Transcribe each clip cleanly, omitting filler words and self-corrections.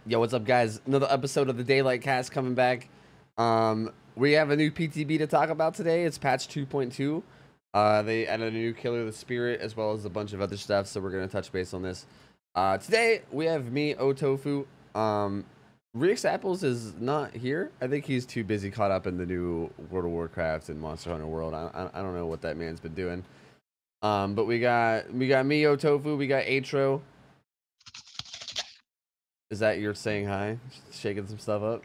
Yo, what's up, guys? Another episode of the Daylightcast coming back. We have a new PTB to talk about today. It's patch 2.2. They added a new killer, the Spirit, as well as a bunch of other stuff, so we're going to touch base on this. Today, we have me, Otofu. Rex Apples is not here. I think he's too busy caught up in the new World of Warcraft and Monster Hunter World. I don't know what that man's been doing. But we got me, Otofu. We got Atro. Is that you're saying hi? Shaking some stuff up?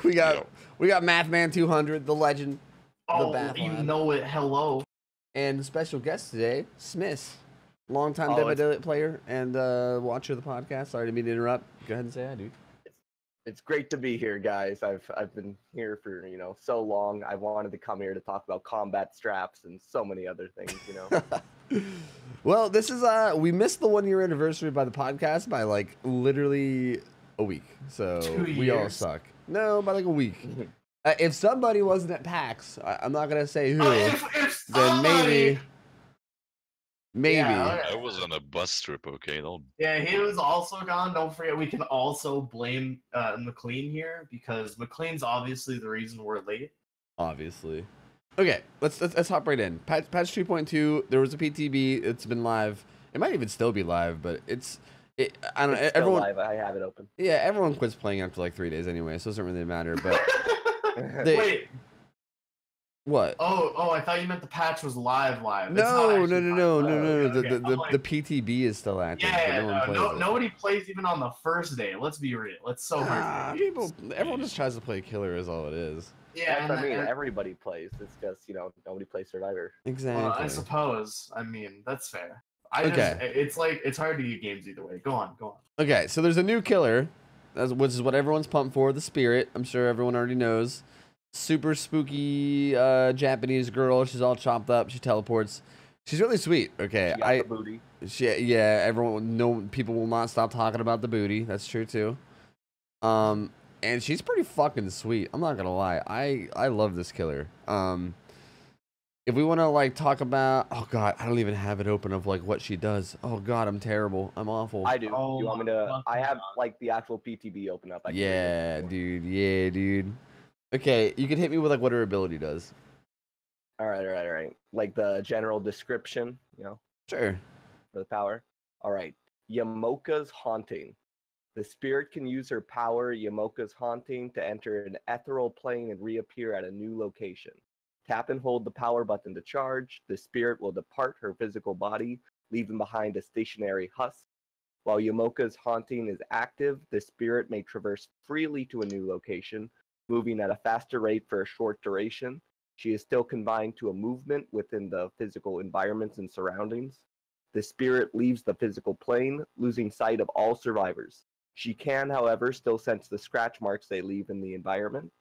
we got Mathman 200, the legend. Oh, the you know it. Hello. And special guest today, Smith. Longtime Daylight player and watcher of the podcast. Sorry to mean to interrupt. Go ahead and say hi, dude. It's great to be here, guys. I've been here for, so long. I wanted to come here to talk about combat straps and so many other things, Well, this is we missed the 1 year anniversary by the podcast by like literally a week. So we all suck. No, by like a week. If somebody wasn't at PAX, I'm not gonna say who, then maybe. Yeah, I was on a bus trip, okay? Yeah, he was also gone. Don't forget, we can also blame McLean here because McLean's obviously the reason we're late. Obviously. Okay, let's hop right in. Patch 2.2. There was a PTB. It's been live. It might even still be live, but I don't know. It's everyone still live. I have it open. Yeah, everyone quits playing after like 3 days anyway, so it doesn't really matter. But wait. What? Oh! I thought you meant the patch was live. No. Okay. The PTB is still active. Yeah, nobody plays even on the first day. Let's be real. It's so hard. Everyone just tries to play killer, is all it is. Yeah, I mean, everybody plays. It's just nobody plays Survivor. Exactly. Well, I suppose. I mean, that's fair. It's hard to get games either way. Go on. Okay, so there's a new killer, which is what everyone's pumped for. The Spirit. I'm sure everyone already knows. Super spooky Japanese girl. She's all chopped up. She teleports. She's really sweet. Okay, She got the booty. People will not stop talking about the booty. That's true too. And she's pretty fucking sweet. I'm not gonna lie. I love this killer. If we want to like talk about, oh god, I don't even have it open of like what she does. Oh god, I'm terrible. I'm awful. I do. You want me to? I have like the actual PTB open up. Yeah, dude. Yeah, dude. Okay, you can hit me with like what her ability does. All right. Like the general description, Sure. For the power. All right. Yamoka's Haunting. The spirit can use her power, Yamoka's Haunting, to enter an ethereal plane and reappear at a new location. Tap and hold the power button to charge. The spirit will depart her physical body, leaving behind a stationary husk. While Yamoka's Haunting is active, the spirit may traverse freely to a new location, moving at a faster rate for a short duration. She is still confined to a movement within the physical environments and surroundings. The spirit leaves the physical plane, losing sight of all survivors. She can, however, still sense the scratch marks they leave in the environment.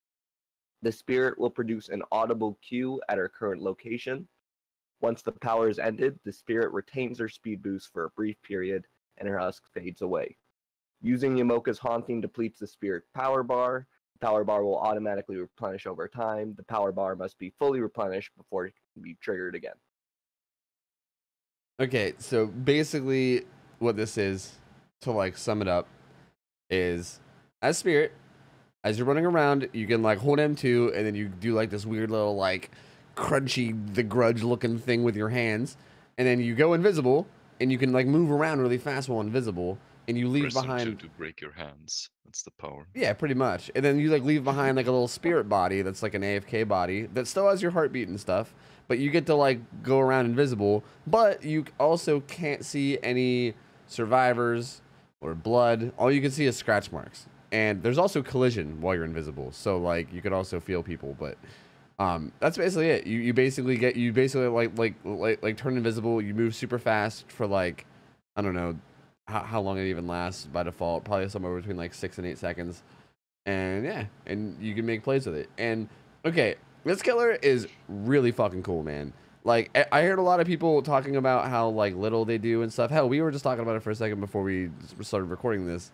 The spirit will produce an audible cue at her current location. Once the power is ended, the spirit retains her speed boost for a brief period, and her husk fades away. Using Yamoka's Haunting depletes the spirit power bar. The power bar will automatically replenish over time. The power bar must be fully replenished before it can be triggered again. Okay, so basically what this is, to like sum it up, is as spirit, as you're running around, you can like hold M2 and then you do like this weird little like crunchy the grudge looking thing with your hands, and then you go invisible and you can like move around really fast while invisible, and you leave Press behind M2 to break your hands. That's the power. Yeah, pretty much. And then you like leave behind like a little spirit body that's like an AFK body that still has your heartbeat and stuff, but you get to like go around invisible, but you also can't see any survivors or blood. All you can see is scratch marks. And there's also collision while you're invisible, so like you could also feel people, but that's basically it. You basically like turn invisible. You move super fast for like, I don't know how long it even lasts by default, probably somewhere between like 6 and 8 seconds, and yeah, and you can make plays with it. And okay, this killer is really fucking cool, man. Like I heard a lot of people talking about how like little they do and stuff. Hell, we were just talking about it for a second before we started recording this.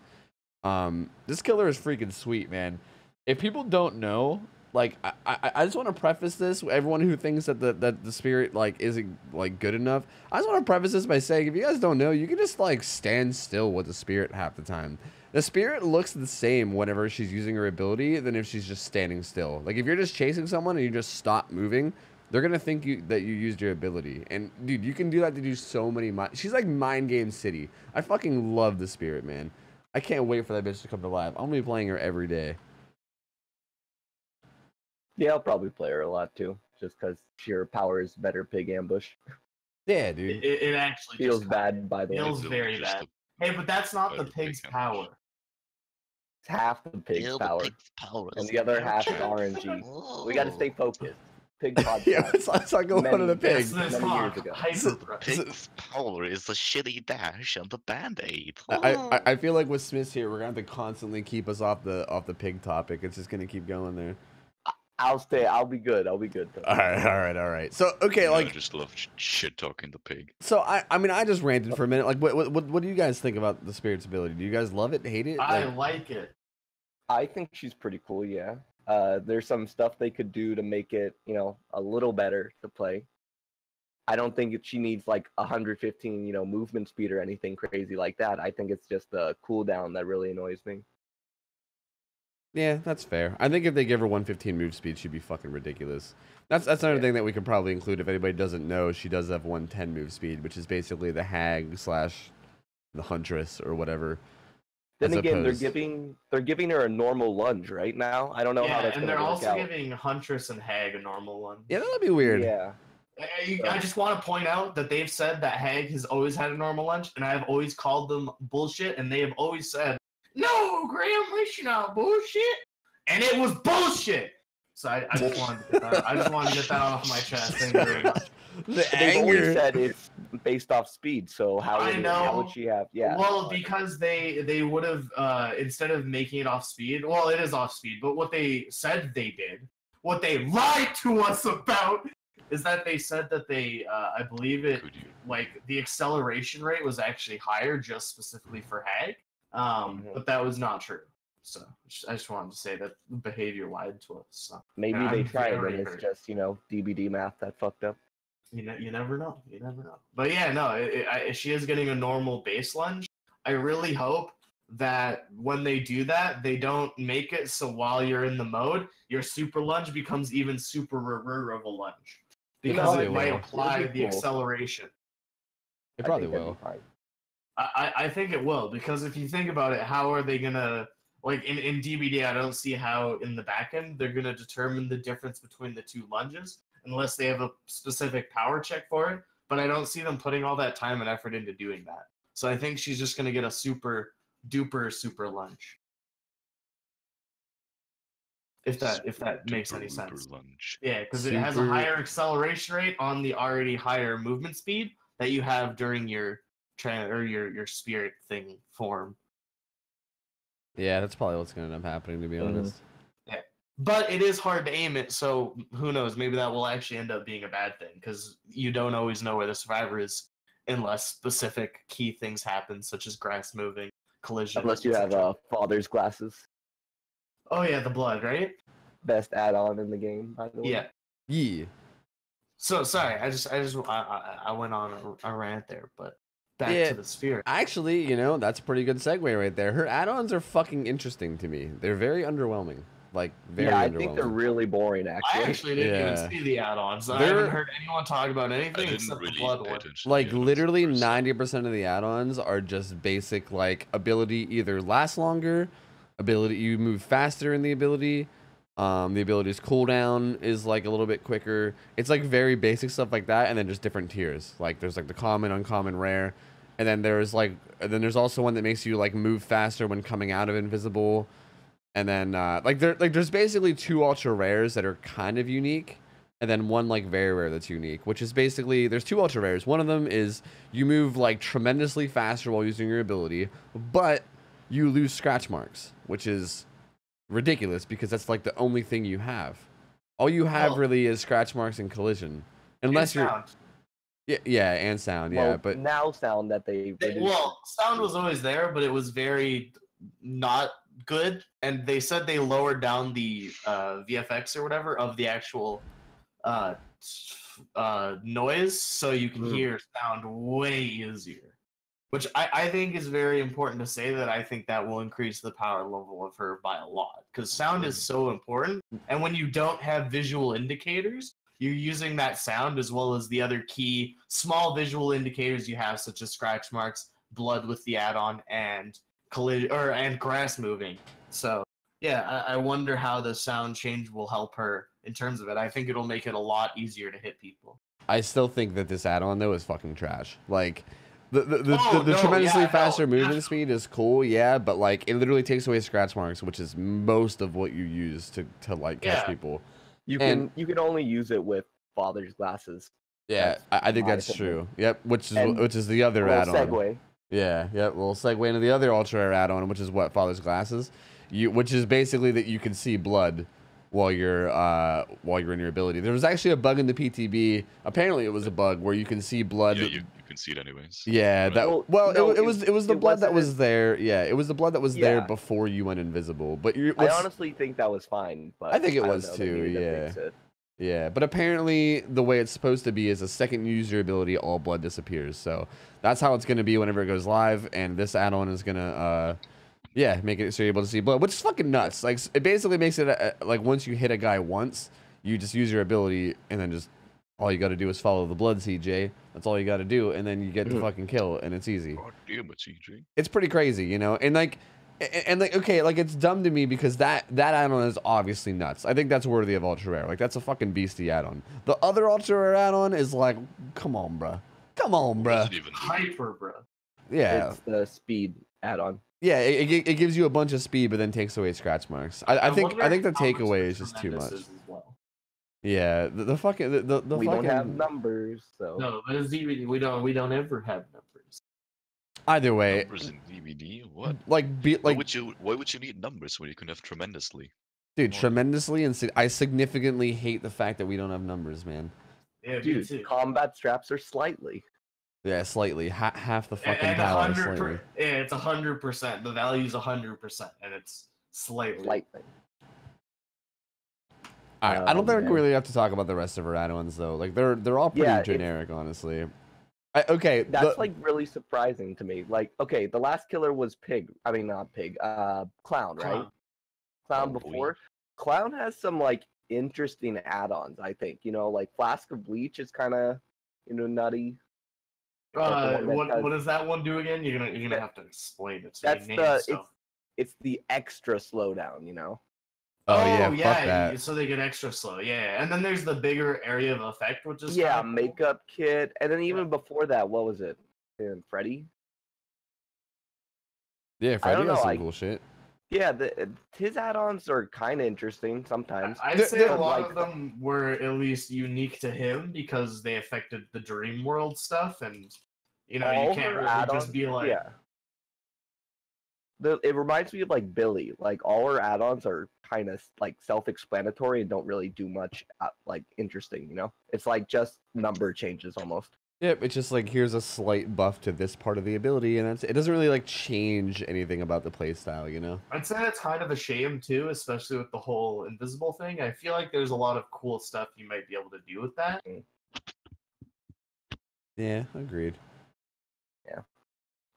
This killer is freaking sweet, man. If people don't know, like I just want to preface this, everyone who thinks that the spirit like isn't like good enough, I just want to preface this by saying, if you guys don't know, you can just like stand still with the spirit half the time. The spirit looks the same whenever she's using her ability than if she's just standing still. Like if you're just chasing someone and you just stop moving, they're gonna think that you used your ability. And dude, you can do that to do so many she's like mind game city. I fucking love the spirit, man. I can't wait for that bitch to come to life. I'm gonna be playing her every day. Yeah, I'll probably play her a lot too, just because sheer power is better pig ambush. Yeah, dude. It actually Feels just bad, by the way. feels very bad. Hey, but that's not the pig's power. It's half the pig's power, and the other half is RNG. We gotta stay focused. Pig podcast. Yeah, let's not go on to the pig. Many years ago. The pig's power is a shitty dash and a band-aid. I feel like with Smiths here, we're gonna have to constantly keep us off the pig topic. It's just gonna keep going there. I'll be good. I'll be good. All right. So okay, like I just love shit talking the pig. So I mean I just ranted for a minute. Like what do you guys think about the spirit's ability? Do you guys love it, hate it? I like it. I think she's pretty cool. Yeah. There's some stuff they could do to make it, a little better to play. I don't think she needs like 115, movement speed or anything crazy like that. I think it's just the cooldown that really annoys me. Yeah, that's fair. I think if they give her 115 move speed, she'd be fucking ridiculous. That's another thing that we could probably include. If anybody doesn't know, she does have 110 move speed, which is basically the hag / the huntress or whatever. Then again, they're giving her a normal lunge right now. I don't know how that's going to work out. And they're also giving huntress and hag a normal lunge. Yeah, that'd be weird. Yeah. I just want to point out that they've said that hag has always had a normal lunge, and I've always called them bullshit, and they have always said, "No, Graham, it's not bullshit," and it was bullshit. So I just wanted to get that off my chest. Thank you very much. They've always said it's based off speed, so how would she have? Yeah. Well, because they would have instead of making it off speed. Well, it is off speed, but what they said they did, what they lied to us about, is that they said that they I believe it like the acceleration rate was actually higher just specifically for hag. But that was not true. So I just wanted to say that the behavior lied to us. So. Maybe they tried, and it's just DBD math that fucked up. You never know. You never know. But yeah, no, she is getting a normal base lunge. I really hope that when they do that, they don't make it so while you're in the mode, your super lunge becomes even super of a lunge. Because it might apply the acceleration. It probably will. I think it will, because if you think about it, how are they gonna, like in DBD, I don't see how in the back end they're gonna determine the difference between the two lunges unless they have a specific power check for it. But I don't see them putting all that time and effort into doing that. So I think she's just gonna get a super duper lunge. If that makes any sense. Lunge. Yeah, because it has a higher acceleration rate on the already higher movement speed that you have during your spirit thing form. Yeah, that's probably what's going to end up happening, to be honest. Yeah, but it is hard to aim it, so who knows? Maybe that will actually end up being a bad thing, because you don't always know where the survivor is unless specific key things happen, such as grass moving, collision. Unless you have father's glasses. Oh yeah, the blood, right? Best add-on in the game, by the way. Yeah. So sorry, I went on a rant there, but. Back to the sphere. Actually, that's a pretty good segue right there. Her add-ons are fucking interesting to me. They're very underwhelming. Like, very underwhelming. I think they're really boring, actually. I actually didn't even see the add-ons. I haven't heard anyone talk about anything except the blood one. Like, literally 90% of the add-ons are just basic, like, ability either lasts longer, ability you move faster in the ability, the ability's cooldown is like a little bit quicker. It's like very basic stuff like that, and then just different tiers. Like there's like the common, uncommon, rare, and then there's also one that makes you like move faster when coming out of invisible, and then there's basically 2 ultra rares that are kind of unique, and then one like very rare that's unique, which is basically there's 2 ultra rares. One of them is you move like tremendously faster while using your ability, but you lose scratch marks, which is ridiculous because that's like the only thing you have. All you have Well, really is scratch marks and collision, unless and you're sound. yeah, and sound, yeah, Well, but now sound that they reduced. Well, sound was always there, but it was very not good. And they said they lowered down the VFX or whatever of the actual uh, noise, so you can hear sound way easier. Which I think is very important to say that I think that will increase the power level of her by a lot. Because sound is so important. And when you don't have visual indicators, you're using that sound as well as the other key small visual indicators you have, such as scratch marks, blood with the add-on, and collision and grass moving. So yeah, I wonder how the sound change will help her in terms of it. I think it'll make it a lot easier to hit people. I still think that this add-on though is fucking trash. Like the No, tremendously yeah, faster no, movement speed is cool, yeah, but like it literally takes away scratch marks, which is most of what you use to like catch Yeah. people. You and- can only use it with father's glasses. Yeah, That's I think my that's opinion. true. Yep, which And is the other Little add-on. segue. Yeah, yep. We'll segue into the other ultra rare add-on, which is what father's glasses. Which is basically that you can see blood while you're in your ability. There was actually a bug in the PTB. Apparently, it was a bug where you can see blood. Yeah, you can see it anyways. Yeah, Right. that no, it was the it blood that wasn't was there. Yeah, it was the blood that was there Yeah. before you went invisible. But I honestly think that was fine, but I think it don't was know, they too, needed to yeah. fix it. yeah, but apparently the way it's supposed to be is the second you use your ability, all blood disappears. So that's how it's going to be whenever it goes live, and this add-on is going to yeah, make it so you're able to see blood, which is fucking nuts. Like it basically makes it like once you hit a guy once, you just use your ability, and then just all you got to do is follow the blood, CJ. That's all you got to do, and then you get the fucking kill, and it's easy. God damn it, CJ. It's pretty crazy, you know, and like okay, like it's dumb to me because that add-on is obviously nuts. I think that's worthy of ultra rare. Like that's a fucking beastie add-on. The other ultra rare add-on is like, come on, bruh. Come on, bruh. Doesn't even do Hyper, bro. Yeah. It's the speed add-on. Yeah, it gives you a bunch of speed, but then takes away scratch marks. I think the wonder how much takeaway the is just too tremendous much. is as well. Yeah, the fucking the We fucking don't have numbers, so No, but it's DVD. We don't ever have numbers. either way, numbers in DVD. What? like Why would you need numbers when you can have tremendously? dude, Why? tremendously and I significantly hate the fact that we don't have numbers, man. Yeah, me dude, too. combat straps are slightly. Yeah, slightly. Half the fucking And power, 100%. slightly. Yeah, it's 100%. The value's 100%, and it's slightly. Slightly. All right, I don't think we man. really have to talk about the rest of her add-ons though. Like they're all pretty Yeah, it's- generic, honestly. Okay, That's like really surprising to me. Like, okay, the last killer was pig. I mean, not pig. Clown, right? Clown. Clown Oh, boy. before. Clown has some like interesting add-ons. I think like Flask of Bleach is kind of nutty. That's the one that does- What does that one do again? You're gonna have to explain it. To That's me, it's the extra slowdown. Oh yeah, fuck that. So they get extra slow. Yeah, and then there's the bigger area of effect, which is Yeah, kinda cool. makeup kit, and then even before that, what was it? Freddy. Yeah, Freddy don't has know, some I- cool shit. Yeah, his add-ons are kind of interesting sometimes. I'd say They're a lot like- of them were at least unique to him because they affected the dream world stuff, and you All can't her really add-ons, just be like, yeah. It reminds me of like Billy. Like all her add-ons are kind of like self-explanatory and don't really do much like interesting. It's like just number changes almost. Yep, it's just like here's a slight buff to this part of the ability, and it doesn't really like change anything about the playstyle, you know? I'd say that's kind of a shame too, especially with the whole invisible thing. I feel like there's a lot of cool stuff you might be able to do with that. Yeah, agreed. Yeah.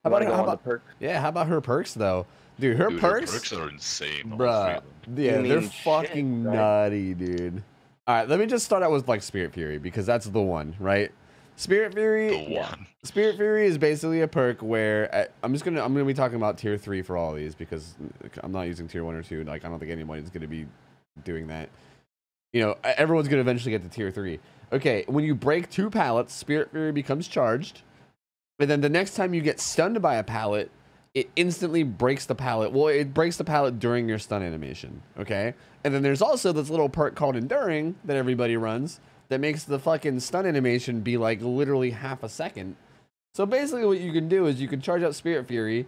How Wanna about, go how on to about perks? yeah? How about her perks though, dude? Her Dude, perks, are insane. all bruh. three of them. Yeah, You they're mean shit, fucking right? nutty, dude. All right, let me just start out with like Spirit Fury because that's the one, right? Spirit Fury. The one. Spirit Fury is basically a perk where I'm gonna be talking about tier 3 for all of these because I'm not using tier 1 or 2. Like I don't think anybody's gonna be doing that. Everyone's gonna eventually get to tier 3. Okay, when you break 2 pallets, Spirit Fury becomes charged, and then the next time you get stunned by a pallet, it instantly breaks the pallet. Well, it breaks the pallet during your stun animation. Okay, and then there's also this little perk called Enduring that everybody runs that makes the fucking stun animation be like literally half a second. So basically what you can do is you can charge up Spirit Fury,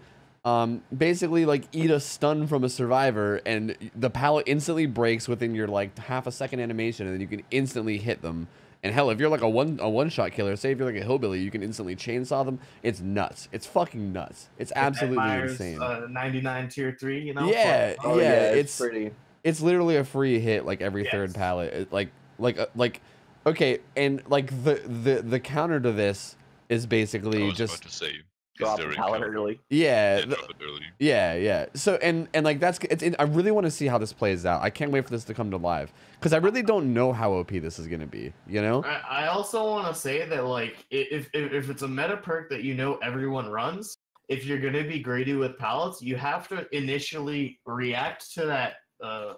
basically like eat a stun from a survivor, and the pallet instantly breaks within your like half a second animation, and then you can instantly hit them. And hell, if you're like a one shot killer, say if you're like a hillbilly, you can instantly chainsaw them. It's nuts. It's fucking nuts. It's absolutely Myers, insane. 99 tier 3, you know? Yeah, Oh, yeah. it's pretty. It's literally a free hit like every third Yes. pallet. Like okay, and like the counter to this is I basically was just about to say, is Drop there the a pallet counter? early. yeah. Yeah, drop it early. Yeah. So and like I really want to see how this plays out. I can't wait for this to come to live because I really don't know how OP this is gonna be. You know? I also want to say that, like, if it's a meta perk that you know everyone runs, if you're going to be greedy with pallets, you have to initially react to that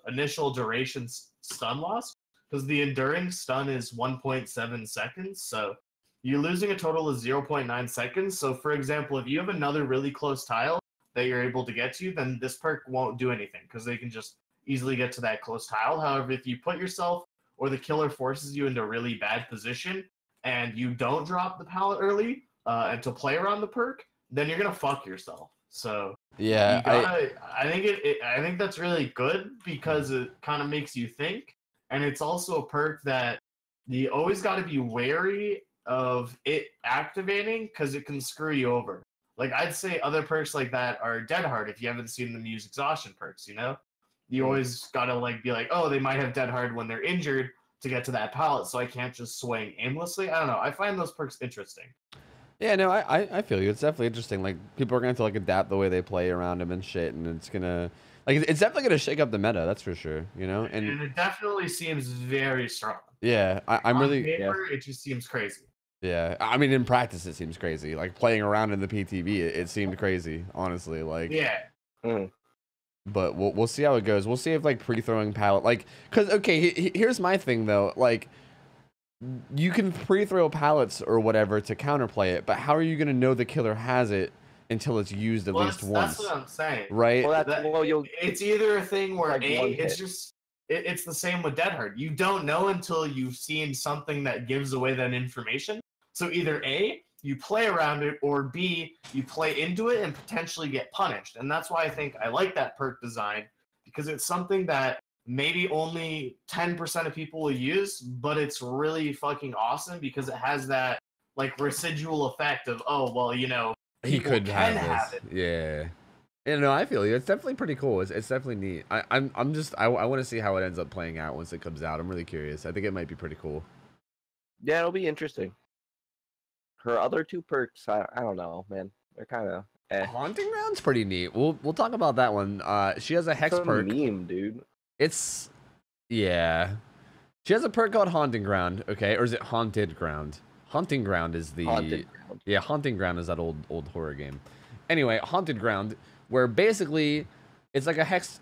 initial duration stun loss, because the enduring stun is 1.7 seconds. So you're losing a total of 0.9 seconds. So, for example, if you have another really close tile that you're able to get to, then this perk won't do anything because they can just easily get to that close tile. However, if you put yourself or the killer forces you into a really bad position and you don't drop the pallet early and to play around the perk, then you're gonna fuck yourself. So Yeah. you gotta, I think that's really good because it kind of makes you think, and it's also a perk that you always got to be wary of it activating because it can screw you over. Like, I'd say other perks like that are dead hard if you haven't seen them use exhaustion perks, you know? You always gotta like be like, oh, they might have dead hard when they're injured to get to that pallet, so I can't just swing aimlessly. I don't know. I find those perks interesting. Yeah, no, I feel you. It's definitely interesting. Like people are gonna have to like adapt the way they play around him and shit, and it's gonna like it's definitely gonna shake up the meta. That's for sure. You know, And and it definitely seems very strong. yeah, I'm On really paper, it just seems crazy. yeah. I mean, in practice, it seems crazy. Like playing around in the PTB, it seemed crazy. Honestly, like Yeah. but we'll see how it goes. We'll see if like pre-throwing pallet like because okay, here's my thing though. Like you can pre-throw pallets or whatever to counterplay it, but how are you gonna know the killer has it until it's used at least once? That's what I'm saying. Right? Well, It's either a thing where like one it's hit. just it's the same with Dead Hard. You don't know until you've seen something that gives away that information. So either A, you play around it, or B, you play into it and potentially get punished. And that's why I think I like that perk design, because it's something that maybe only 10% of people will use, but it's really fucking awesome because it has that like residual effect of, oh, well, you know, He people could can have have this. it. Yeah. Yeah, no, I feel you. It's definitely pretty cool. It's definitely neat. I want to see how it ends up playing out once it comes out. I'm really curious. I think it might be pretty cool. Yeah, it'll be interesting. Her other two perks, I don't know, man. They're kind of Haunting Ground's pretty neat. We'll talk about that one. She has a hex It's a perk. meme, dude. It's yeah. She has a perk called Haunting Ground, okay? Or is it Haunted Ground? Haunting Ground is the Haunted Ground. Yeah, Haunting Ground is that old horror game. Anyway, Haunted Ground, where basically it's like a hex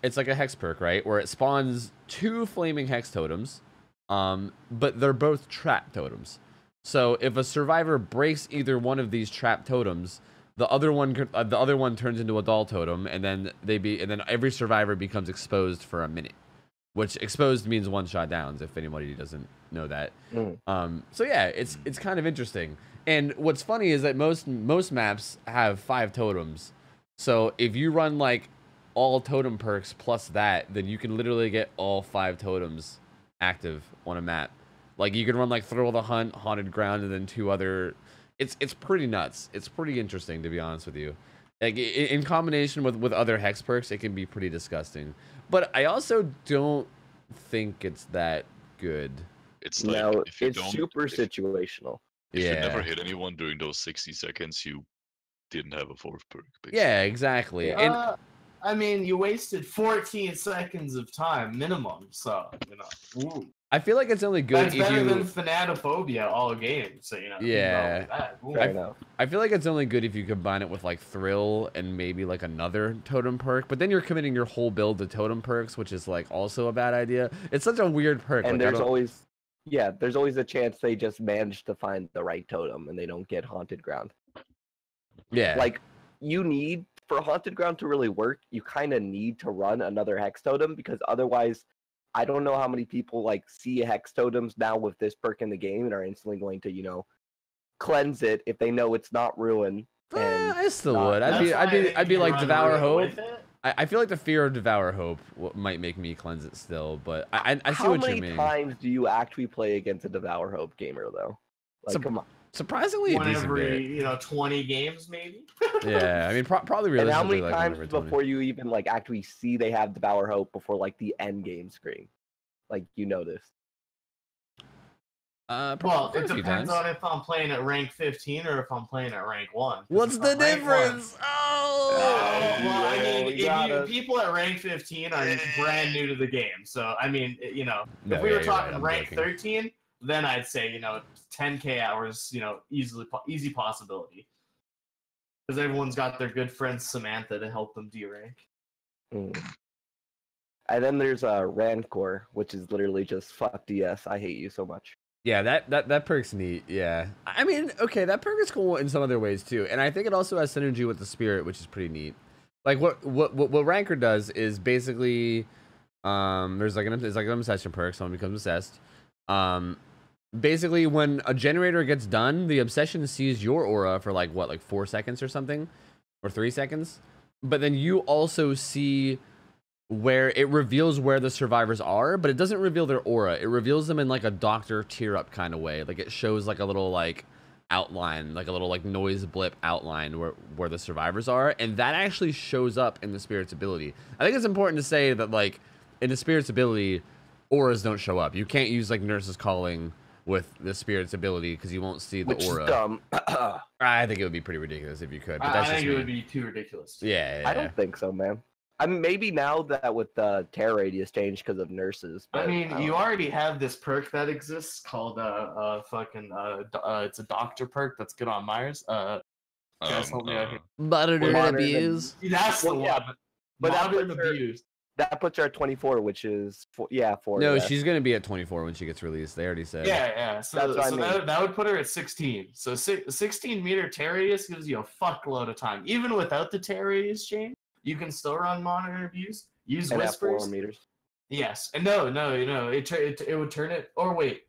perk, right? Where it spawns 2 flaming hex totems, but they're both trap totems. So if a survivor breaks either one of these trap totems, the other one turns into a doll totem, and then every survivor becomes exposed for a minute. Which exposed means 1-shot downs, if anybody doesn't know that. So yeah, it's kind of interesting. And what's funny is that most maps have 5 totems. So if you run like all totem perks plus that, then you can literally get all 5 totems active on a map. Like you can run like Thrill of the Hunt, Haunted Ground, and then 2 other. It's pretty nuts. It's pretty interesting, to be honest with you. Like in combination with other hex perks, it can be pretty disgusting. But I also don't think it's that good. It's like No, if you it's don't, super if, situational. if you never Yeah. hit anyone during those 60 seconds, you didn't have a 4th perk. Basically. Yeah, exactly. And I mean, you wasted 14 seconds of time minimum, so you know. Ooh. I feel like it's only good That's if better you. than Fanatophobia all game. So you know. think Yeah. about that. Ooh. Fair enough. I feel like it's only good if you combine it with like Thrill and maybe like another totem perk, but then you're committing your whole build to totem perks, which is like also a bad idea. It's such a weird perk. And like, there's always a chance they just manage to find the right totem and they don't get Haunted Ground. yeah, Like, you need, for Haunted Ground to really work, you kind of need to run another Hex Totem, because otherwise, I don't know how many people, like, see Hex Totems now with this perk in the game and are instantly going to, cleanse it if they know it's not ruined And I still not- would. I'd That's be, why I'd I be, think I'd be you like run Devour away Hope. with it. I feel like the fear of Devour Hope might make me cleanse it still, but I see How what you many mean. times do you actually play against a Devour Hope gamer though? Like, Sup- come on. Surprisingly, a One decent every bit. 20 games maybe. Yeah, I mean, probably And how realistically many like one times every 20. before you even like actually see they have Devour Hope before like the end game screen? Like you notice. Well, quite it a few depends times. on if I'm playing at rank 15 or if I'm playing at rank 1. 'Cause What's if the I'm rank 1 difference? Oh, Oh, well, I mean, you gotta- people at rank 15 are brand new to the game. So, I mean, No, if we yeah, were you're right, talking I'm rank joking. 13, then I'd say, 10k hours, easy possibility. Because everyone's got their good friend Samantha to help them D-rank. Mm. And then there's Rancor, which is literally just fuck DS. I hate you so much. Yeah, that perk's neat. Yeah, I mean, okay, that perk is cool in some other ways too, and I think it also has synergy with the spirit, which is pretty neat. Like what Rancor does is basically, there's like an obsession perk. Someone becomes obsessed. Basically, when a generator gets done, the obsession sees your aura for like 4 seconds or something, or 3 seconds, but then you also see where it reveals where the survivors are, but it doesn't reveal their aura. It reveals them in like a doctor tear up kind of way. Like it shows like a little like outline, like a little like noise blip outline where the survivors are, and that actually shows up in the spirit's ability. I think it's important to say that like in the spirit's ability, auras don't show up. You can't use like Nurse's Calling with the spirit's ability because you won't see the Which aura. is dumb. I think it would be pretty ridiculous if you could, but I that's just think it me. would be too ridiculous. Yeah. I don't think so, man. I mean, maybe now that with the tear radius changed because of nurses. I But mean, don't you know. already have this perk that exists called it's a doctor perk that's good on Myers. Guys, help me out here. Monitored and Modern abused. That's the Well, yeah, one. but that Modern puts her- abuse. That puts her at 24, which is for No, rest. she's gonna be at 24 when she gets released. They already said. Yeah. So, That's what I mean. that would put her at 16. So 16-meter tear radius gives you a fuckload of time. Even without the tear radius change, you can still run monitor abuse. Use and at 4 whispers. meters. Yes, and no, it would turn it. Or wait,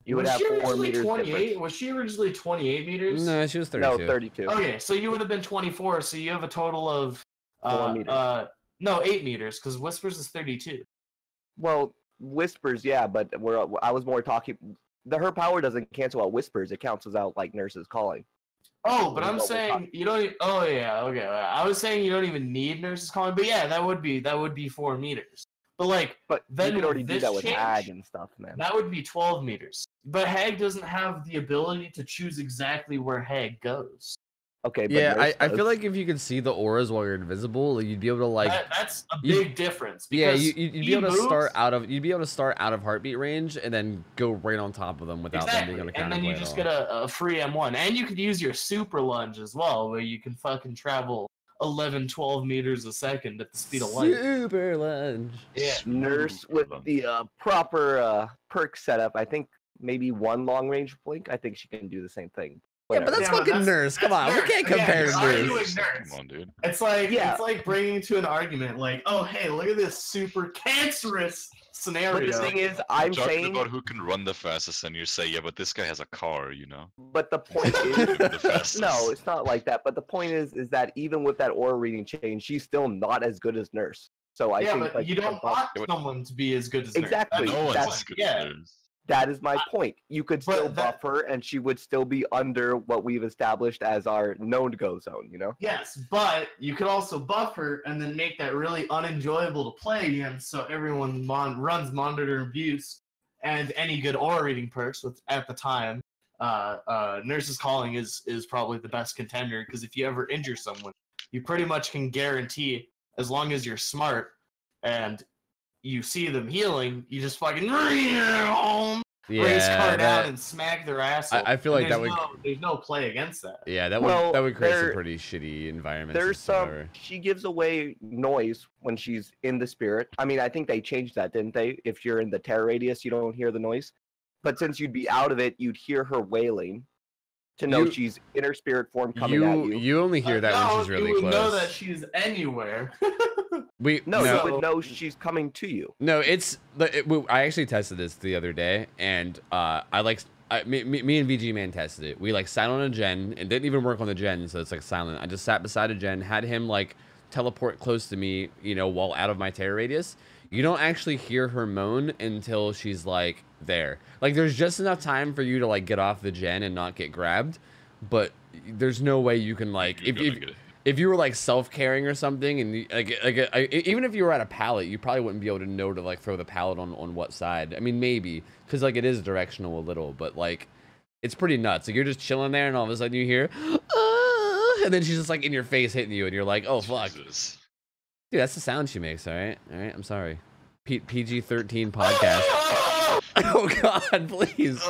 You would was have she 4 originally meters 28? difference. Was she originally 28 meters? No, she was 32. No, 32. Okay, so you would have been 24. So you have a total of 4 meters. no, 8 meters because whispers is 32. Well, whispers, yeah, but I was more talking. Her power doesn't cancel out whispers. It cancels out like Nurse's Calling. Oh, but That's I'm what we're saying talking- you don't. Oh yeah, okay. I was saying you don't even need Nurse's Calling, but yeah, that would be 4 meters. But like, But then you could already with do this that with change, Hag and stuff, man. that would be 12 meters. But Hag doesn't have the ability to choose exactly where Hag goes. Okay, but Yeah, Nurse I does. feel like if you could see the auras while you're invisible, you'd be able to like. That's a you- big difference. Yeah, Because you'd he be able to moves- you'd be able to start out of heartbeat range and then go right on top of them without them being able to and then you counterplay just at get all. a free M1. And you could use your super lunge as well, where you can fucking travel 11, 12 meters a second at the speed of light. Super lunge. Yeah. Nurse with the proper perk setup. I think maybe 1 long range blink. I think she can do the same thing. Yeah, but Whatever. that's Yeah, but fucking that's- Nurse. Come that's on, we Nurse. can't Again, compare you're to arguing Nurse. Nurse. Come on, dude. It's like Yeah. it's like bringing to an argument like, oh hey, look at this super cancerous scenario. But the thing is, I'm Talking saying, about who can run the fastest, and you say, yeah, but this guy has a car, you know? but the point is, The fastest. no, it's not like that. But the point is that even with that aura reading change, she's still not as good as Nurse. So I yeah, think but like you don't want it would- someone to be as good as Nurse. Exactly. That's No the one's that's- as good yeah. as Nurse. that is my point. You could But still that- buff her, and she would still be under what we've established as our no-go zone. You know. Yes, but you could also buff her and then make that really unenjoyable to play against, so everyone runs monitor abuse and any good aura reading perks with at the time. Nurse's Calling is probably the best contender because if you ever injure someone, you pretty much can guarantee, as long as you're smart and you see them healing, you just fucking race car down and smack their ass. I feel like that would. There's no play against that. Yeah, that Well, would create some there- pretty shitty environments. There's some. whatsoever. She gives away noise when she's in the spirit. I mean, I think they changed that, didn't they? If you're in the terror radius, you don't hear the noise. But since you'd be out of it, you'd hear her wailing to know You- she's in her spirit form coming at you. You only hear that when she's really you would close. know that she's anywhere. No, no, you would know she's coming to you. No, it's I actually tested this the other day, and I me and VG Man tested it. We like sat on a gen and didn't even work on the gen, so it's like silent. I just sat beside a gen, had him like teleport close to me, you know, while out of my terror radius. You don't actually hear her moan until she's like there. Like there's just enough time for you to like get off the gen and not get grabbed, but there's no way you can like if you were like self-carrying or something, and even if you were at a pallet, you probably wouldn't be able to know to like throw the pallet on what side. I mean, maybe because like it is directional a little, but like it's pretty nuts. Like you're just chilling there, and all of a sudden you hear, and then she's just like in your face hitting you, and you're like, oh fuck, dude, that's the sound she makes. All right, I'm sorry. PG-13 podcast. Oh god, please.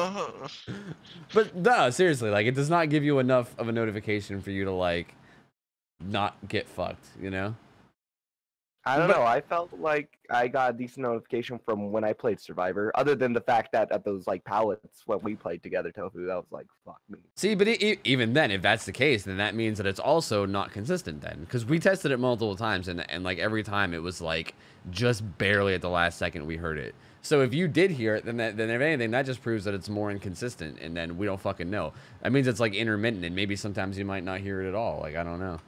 But no, seriously, like it does not give you enough of a notification for you to like not get fucked, you know? I don't know. I felt like I got a decent notification from when I played Survivor, other than the fact that at those like pallets when we played together, Tofu, that was like, fuck me. See, but even then, if that's the case, then that means that it's also not consistent then. Because we tested it multiple times, and like every time it was like just barely at the last second we heard it. So if you did hear it, then if anything, that just proves that it's more inconsistent, and then we don't fucking know. That means it's like intermittent, and maybe sometimes you might not hear it at all. Like, I don't know.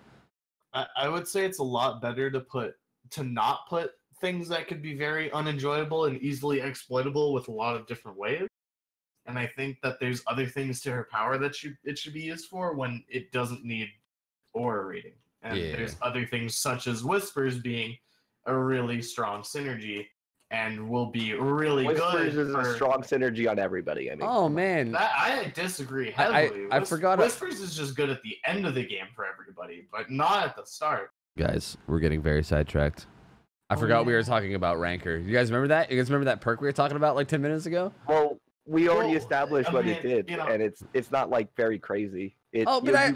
I would say it's a lot better to not put things that could be very unenjoyable and easily exploitable with a lot of different ways. And I think that there's other things to her power that it should be used for when it doesn't need aura reading. And there's other things such as Whispers being a really strong synergy and will be really Whispers good. Whispers is a strong synergy on everybody. I mean, oh man, I disagree heavily. I forgot. Whispers is just good at the end of the game for everybody, but not at the start. Guys, we're getting very sidetracked. I forgot we were talking about Ranker. You guys remember that? You guys remember that perk we were talking about like 10 minutes ago? Well, we already established what it did, you know, and it's not like very crazy. You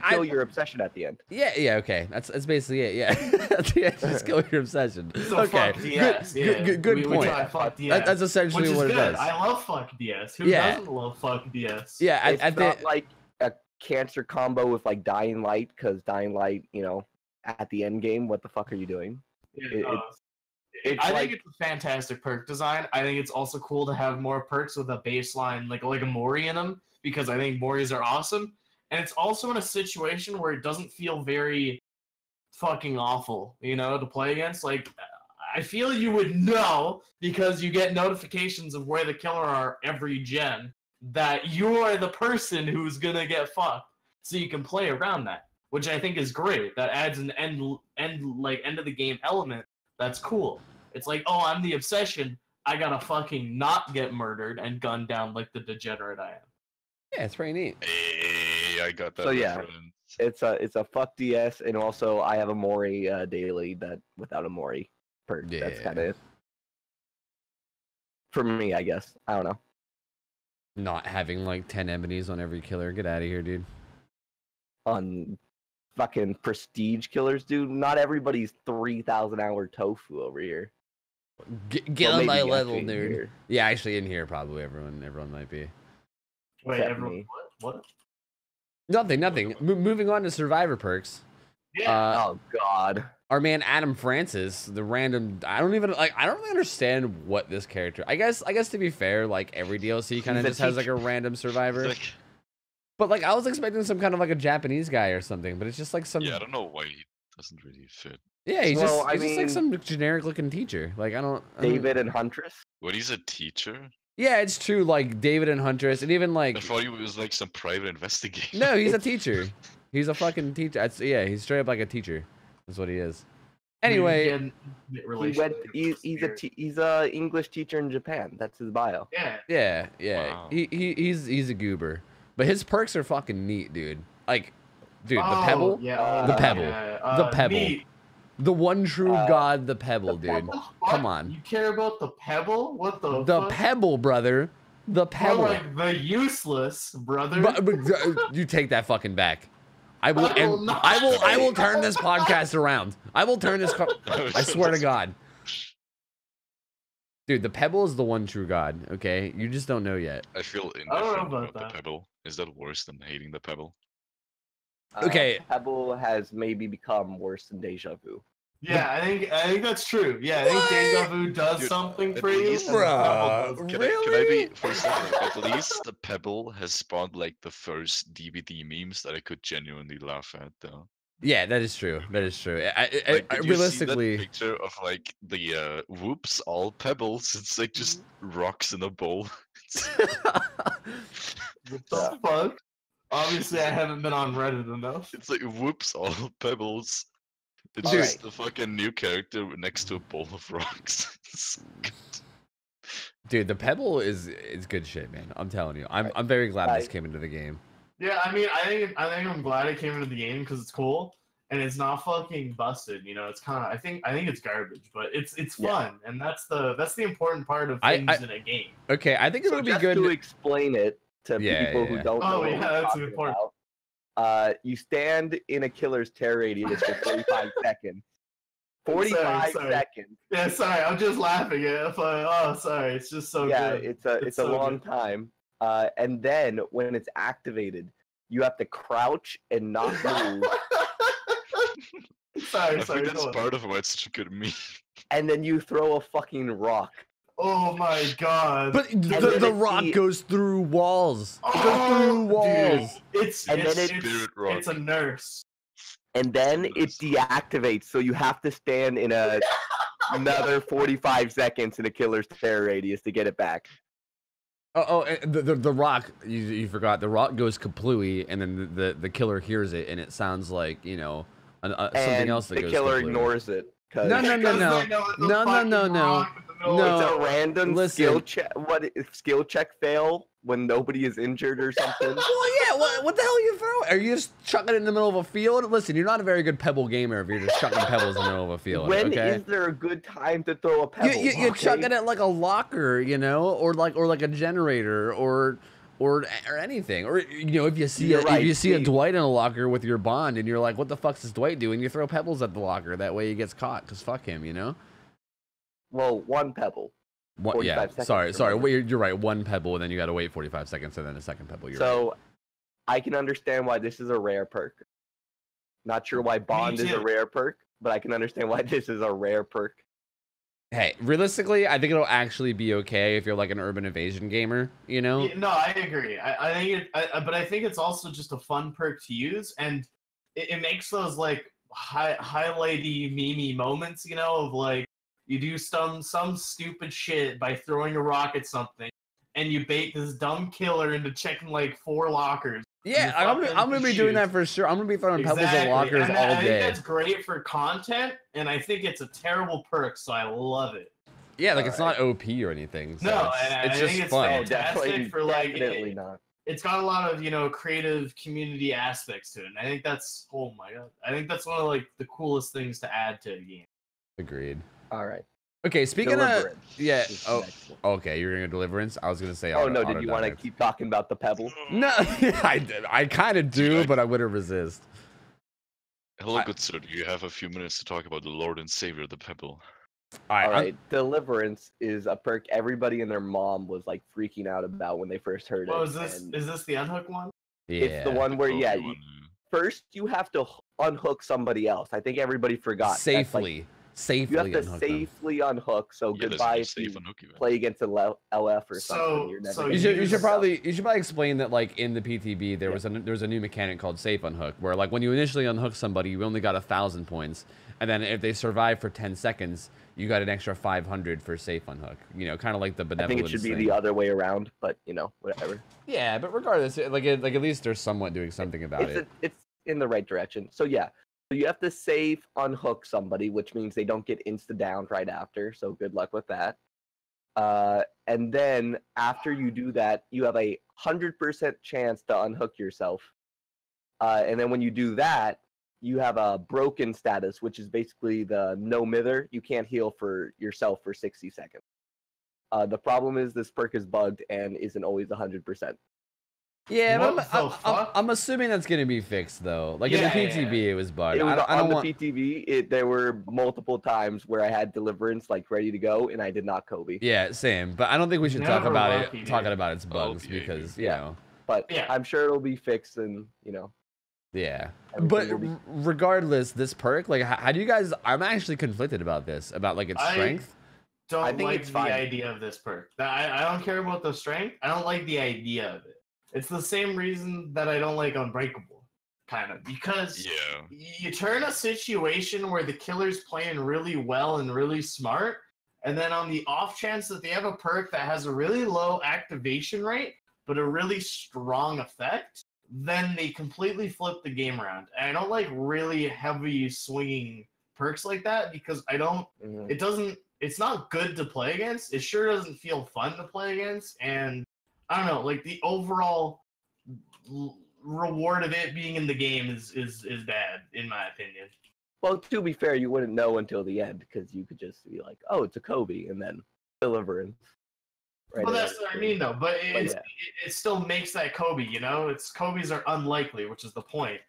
kill your obsession at the end. Yeah, okay. That's basically it. Yeah, just kill your obsession. So okay, fuck DS. Good point. Fuck DS, that's essentially what it does. I love fuck DS. Who doesn't love fuck DS? Yeah, it's not like a cancer combo with like Dying Light, because Dying Light, you know, at the end game, what the fuck are you doing? I think it's a fantastic perk design. I think it's also cool to have more perks with a baseline, like a Mori in them, because I think Moris are awesome. And it's also in a situation where it doesn't feel very fucking awful, you know, to play against. Like, I feel you would know, because you get notifications of where the killer are every gen, that you're the person who's gonna get fucked. So you can play around that, which I think is great. That adds an end of the game element. That's cool. It's like, oh, I'm the obsession. I gotta fucking not get murdered and gunned down like the degenerate I am. Yeah, it's pretty neat. Hey, I got that. So yeah, reference. it's a fuck DS, and also I have a Mori daily that without a Mori perk. Yeah. That's kind of it for me, I guess. I don't know. Not having like 10 ebonies on every killer. Get out of here, dude. On fucking prestige killers, dude. Not everybody's 3,000 hour Tofu over here. Get on my level, dude. Here. Yeah, actually in here probably everyone might be. Wait, Except everyone, me. what? Nothing. Moving on to survivor perks. Yeah. Oh god. Our man Adam Francis, the random. I don't really understand what this character. I guess to be fair, like every DLC kind of just has like a random survivor. But like I was expecting some kind of like a Japanese guy or something, but it's just like some. Yeah, I don't know why he doesn't really fit. Yeah, he's Well, just like some generic looking teacher. Like I don't. David and Huntress. What, he's a teacher? Yeah, it's true. Like David and Huntress, and even like. I thought he was like some private investigator. No, he's a teacher. He's a fucking teacher. Yeah, he's straight up like a teacher. That's what he is. Anyway, he's a English teacher in Japan. That's his bio. Yeah. Wow. He's a goober, but his perks are fucking neat, dude. Like, dude, the pebble, the pebble, Neat. the one true god, the pebble, dude. What? Come on. You care about the pebble? What the? The fuck? pebble, brother. The pebble. More like the useless, brother. But you take that fucking back. I will turn this podcast around. I will turn this. I swear to God, dude, the pebble is the one true god. Okay, you just don't know yet. I feel I don't know indifferent about about the that. pebble. Is that worse than hating the pebble? Okay. Pebble has maybe become worse than Deja Vu. Yeah, I think that's true. Yeah, I think Deja Vu does Dude, something at for you. least- and the Bruh, Pebble does. Can I really? be for a second? At least the Pebble has spawned like the first DVD memes that I could genuinely laugh at, though. Yeah, that is true. That is true. Like, did you see that Realistically, picture of like the whoops all pebbles? It's like just rocks in a bowl. What the fuck? Obviously, I haven't been on Reddit enough. It's like whoops all pebbles. It's Dude. just a fucking new character next to a bowl of rocks. dude, the Pebble is good shit, man. I'm telling you. I'm very glad this came into the game. Yeah, I mean, I think I'm glad it came into the game because it's cool and it's not fucking busted. You know, it's kind of I think it's garbage, but it's fun, and that's the important part of things in a game. Okay, I think it'll be just good to explain it to Yeah, people who yeah. don't know Oh what yeah, we're that's talking important. about. You stand in a killer's tear radius for 45 seconds. 45 Sorry. seconds. Yeah, sorry, I'm just laughing. Oh, sorry, it's just so Yeah, good. it's a so long good. time. And then when it's activated, you have to crouch and not move, sorry, I think that's go on. part of why it's such a good meme. and then you throw a fucking rock. Oh my god. But then the it's rock the- goes through walls. It goes Oh, through walls. dude, it's And then Spirit rock. it's a nurse. And then it deactivates, so you have to stand in another 45 seconds in a killer's tear radius to get it back. And the rock, you forgot, the rock goes kaplooey, and then the killer hears it, and it sounds like, you know, something And else that the goes killer kaplooey. ignores it. No, no, no, Because no. they know it's a No, no, fucking no, no. rock in the middle No. of It's a nowhere. random Listen. skill check fail when nobody is injured or something. Well, yeah, what the hell are you throwing? Are you just chucking it in the middle of a field? Listen, you're not a very good Pebble gamer if you're just chucking pebbles in the middle of a field, When okay? is there a good time to throw a pebble? You're okay? chucking it like a locker, you know, or like a generator, or anything, or you know, if you see You're if right, you see a Steve. Dwight in a locker with your bond, and you're like, what the fuck's this Dwight doing? You throw pebbles at the locker. That way he gets caught, cause fuck him, you know. Well, one pebble. One, yeah, 45 seconds, sorry. remember. Wait, you're right. One pebble, and then you got to wait 45 seconds, and then a second pebble. You're right. So I can understand why this is a rare perk. Not sure why Bond is a too. rare perk, but I can understand why this is a rare perk. Hey, realistically, I think it'll actually be okay if you're like an urban evasion gamer, you know? Yeah, no, I agree. I think but I think it's also just a fun perk to use, and it makes those like highlighty memey moments, you know, of like you do some stupid shit by throwing a rock at something, and you bait this dumb killer into checking like 4 lockers. Yeah, You I'm gonna be doing that for sure. I'm gonna be throwing pebbles at lockers and all I think day. that's great for content, and I think it's a terrible perk, so I love it. Yeah, like it's not OP or anything. So No, it's, and it's I just think it's fun. fantastic for like definitely not. it's got a lot of, you know, creative community aspects to it. And I think that's, oh my god, I think that's one of like the coolest things to add to a game. Agreed. All right. Okay, speaking Deliverance of, yeah. is Oh, next one. okay. You're gonna go Deliverance. I was gonna say. Oh no! Did you want to Autodidact. keep talking about the pebble? No, I kind of do, but I wouldn't resist. Hello, good sir. Do you have a few minutes to talk about the Lord and Savior of the Pebble? All right. Deliverance is a perk everybody and their mom was like freaking out about when they first heard Oh, it. is this the unhook one? Yeah. It's the one where Pokemon, first you have to unhook somebody else. I think everybody forgot. That's, like, safely. Safely. you have to unhook them. safely unhook. So yeah, there's goodbye no if you safe unhook event. play against an LF or So- something. You're never so gonna You do should stuff. probably explain that, like, in the PTB there was a new mechanic called safe unhook, where like when you initially unhook somebody you only got 1,000 points, and then if they survive for 10 seconds you got an extra 500 for safe unhook, you know, kind of like the I benevolence think it should be thing. the other way around, but you know, whatever. Yeah, but regardless, like at least they're somewhat doing something about it. It's in the right direction. So yeah, so you have to safe unhook somebody, which means they don't get insta downed right after. So good luck with that. And then after you do that, you have a 100% chance to unhook yourself. And then when you do that, you have a broken status, which is basically the no mither. You can't heal for yourself for 60 seconds. The problem is this perk is bugged and isn't always 100%. Yeah, What but the fuck? I'm assuming that's gonna be fixed though. Like in the Yeah, yeah, PTB, yeah. it was bugged. It was I don't on the want. PTV. There were multiple times where I had Deliverance like ready to go, and I did not Kobe. Yeah, same. But I don't think we should talk Never about lucky, it. Talking dude. about its bugs yeah, because yeah. you know. But Yeah. I'm sure it'll be fixed, and you know, Yeah, but Everything will be- regardless, this perk, like, how do you guys? I'm actually conflicted about this, about like its I strength. don't I think like it's the fine. idea of this perk. I don't care about the strength. I don't like the idea of it. It's the same reason that I don't like Unbreakable, kind of, because Yeah. you turn a situation where the killer's playing really well and really smart, and then on the off chance that they have a perk that has a really low activation rate but a really strong effect, then they completely flip the game around. And I don't like really heavy swinging perks like that because I don't. Mhm. It doesn't. It's not good to play against. It sure doesn't feel fun to play against, and I don't know. Like the overall reward of it being in the game is bad in my opinion. Well, to be fair, you wouldn't know until the end because you could just be like, "Oh, it's a Kobe," and then Deliverance. Right Well, away. that's what I mean, though. But yeah. it still makes that Kobe. You know, it's Kobe's are unlikely, which is the point.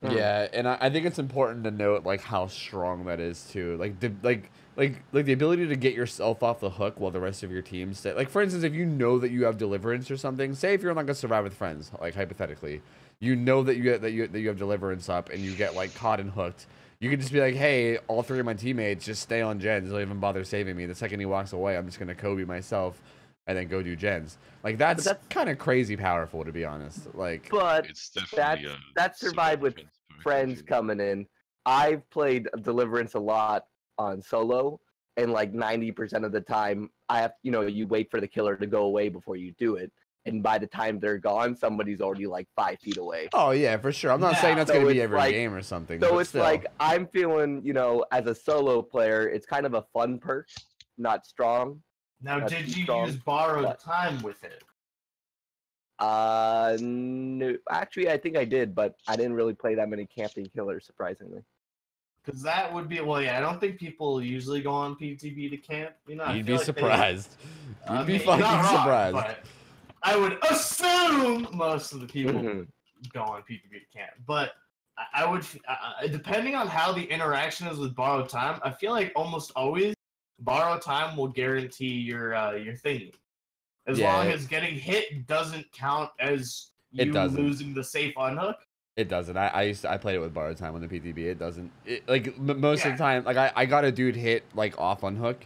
Yeah, and I think it's important to note like how strong that is too. Like the ability to get yourself off the hook while the rest of your team stay. Like for instance, if you know that you have Deliverance or something, say if you're on like a Survive with Friends, like hypothetically, you know that you have Deliverance up and you get like caught and hooked. You can just be like, hey, all three of my teammates just stay on gens. Don't even bother saving me. The second he walks away, I'm just gonna Kobe myself, and then go do gens. Like that's kind of crazy powerful, to be honest. Like, But It's definitely that's Survive with Friends perk. coming in. I've played Deliverance a lot on solo, and like 90% of the time, I have you wait for the killer to go away before you do it, and by the time they're gone, somebody's already like 5 feet away. oh yeah, for sure. I'm not Yeah, saying that's so gonna be it's every like- game or something. So but it's still. like I'm feeling, as a solo player, it's kind of a fun perk, not strong. Now, That's did too you strong, use borrowed but- time with it? No, actually, I think I did, but I didn't really play that many camping killers, surprisingly. Because that would be I don't think people usually go on PTB to camp. You know, I You'd feel be like surprised. I You'd be mean, you're fucking not wrong, surprised. but I would assume most of the people Mhm. go on PTB to camp. But I would, depending on how the interaction is with borrowed time, I feel like almost always borrowed time will guarantee your thingy. As Yeah, long as getting hit doesn't count as It you doesn't. losing the safe unhook. It doesn't. I played it with borrowed time on the PTB. It doesn't. Like most of Yeah. the time, like I got a dude hit like off on hook.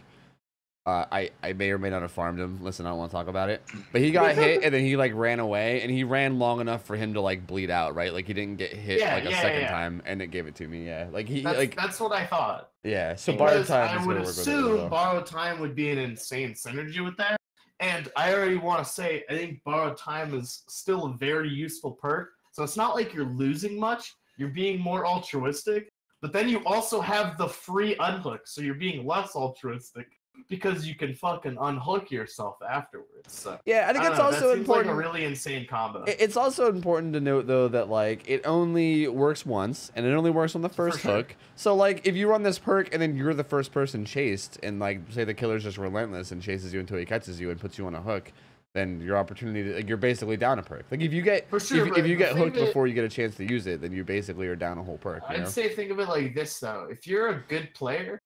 I may or may not have farmed him. Listen, I don't want to talk about it. But he got hit and then he like ran away and he ran long enough for him to like bleed out, right? Like he didn't get hit Yeah, like a yeah, second yeah. time and it gave it to me. Yeah, like he That's what I thought. yeah. So borrowed Because time I is would gonna work with it really assume well. borrowed time would be an insane synergy with that. And I already want to say, I think borrowed time is still a very useful perk. So it's not like you're losing much. You're being more altruistic. But then you also have the free unhook. So you're being less altruistic because you can fucking unhook yourself afterwards. So Yeah, I think it's don't know, also that seems important. like a really insane combo. It's also important to note though that like it only works once and it only works on the first sure. hook. So like if you run this perk and then you're the first person chased and like say the killer's just relentless and chases you until he catches you and puts you on a hook, then your opportunity to, like, you're basically down a perk. Like if you get For sure, if but you get the thing hooked that- before you get a chance to use it, then you basically are down a whole perk. You know? I'd say think of it like this though. If you're a good player,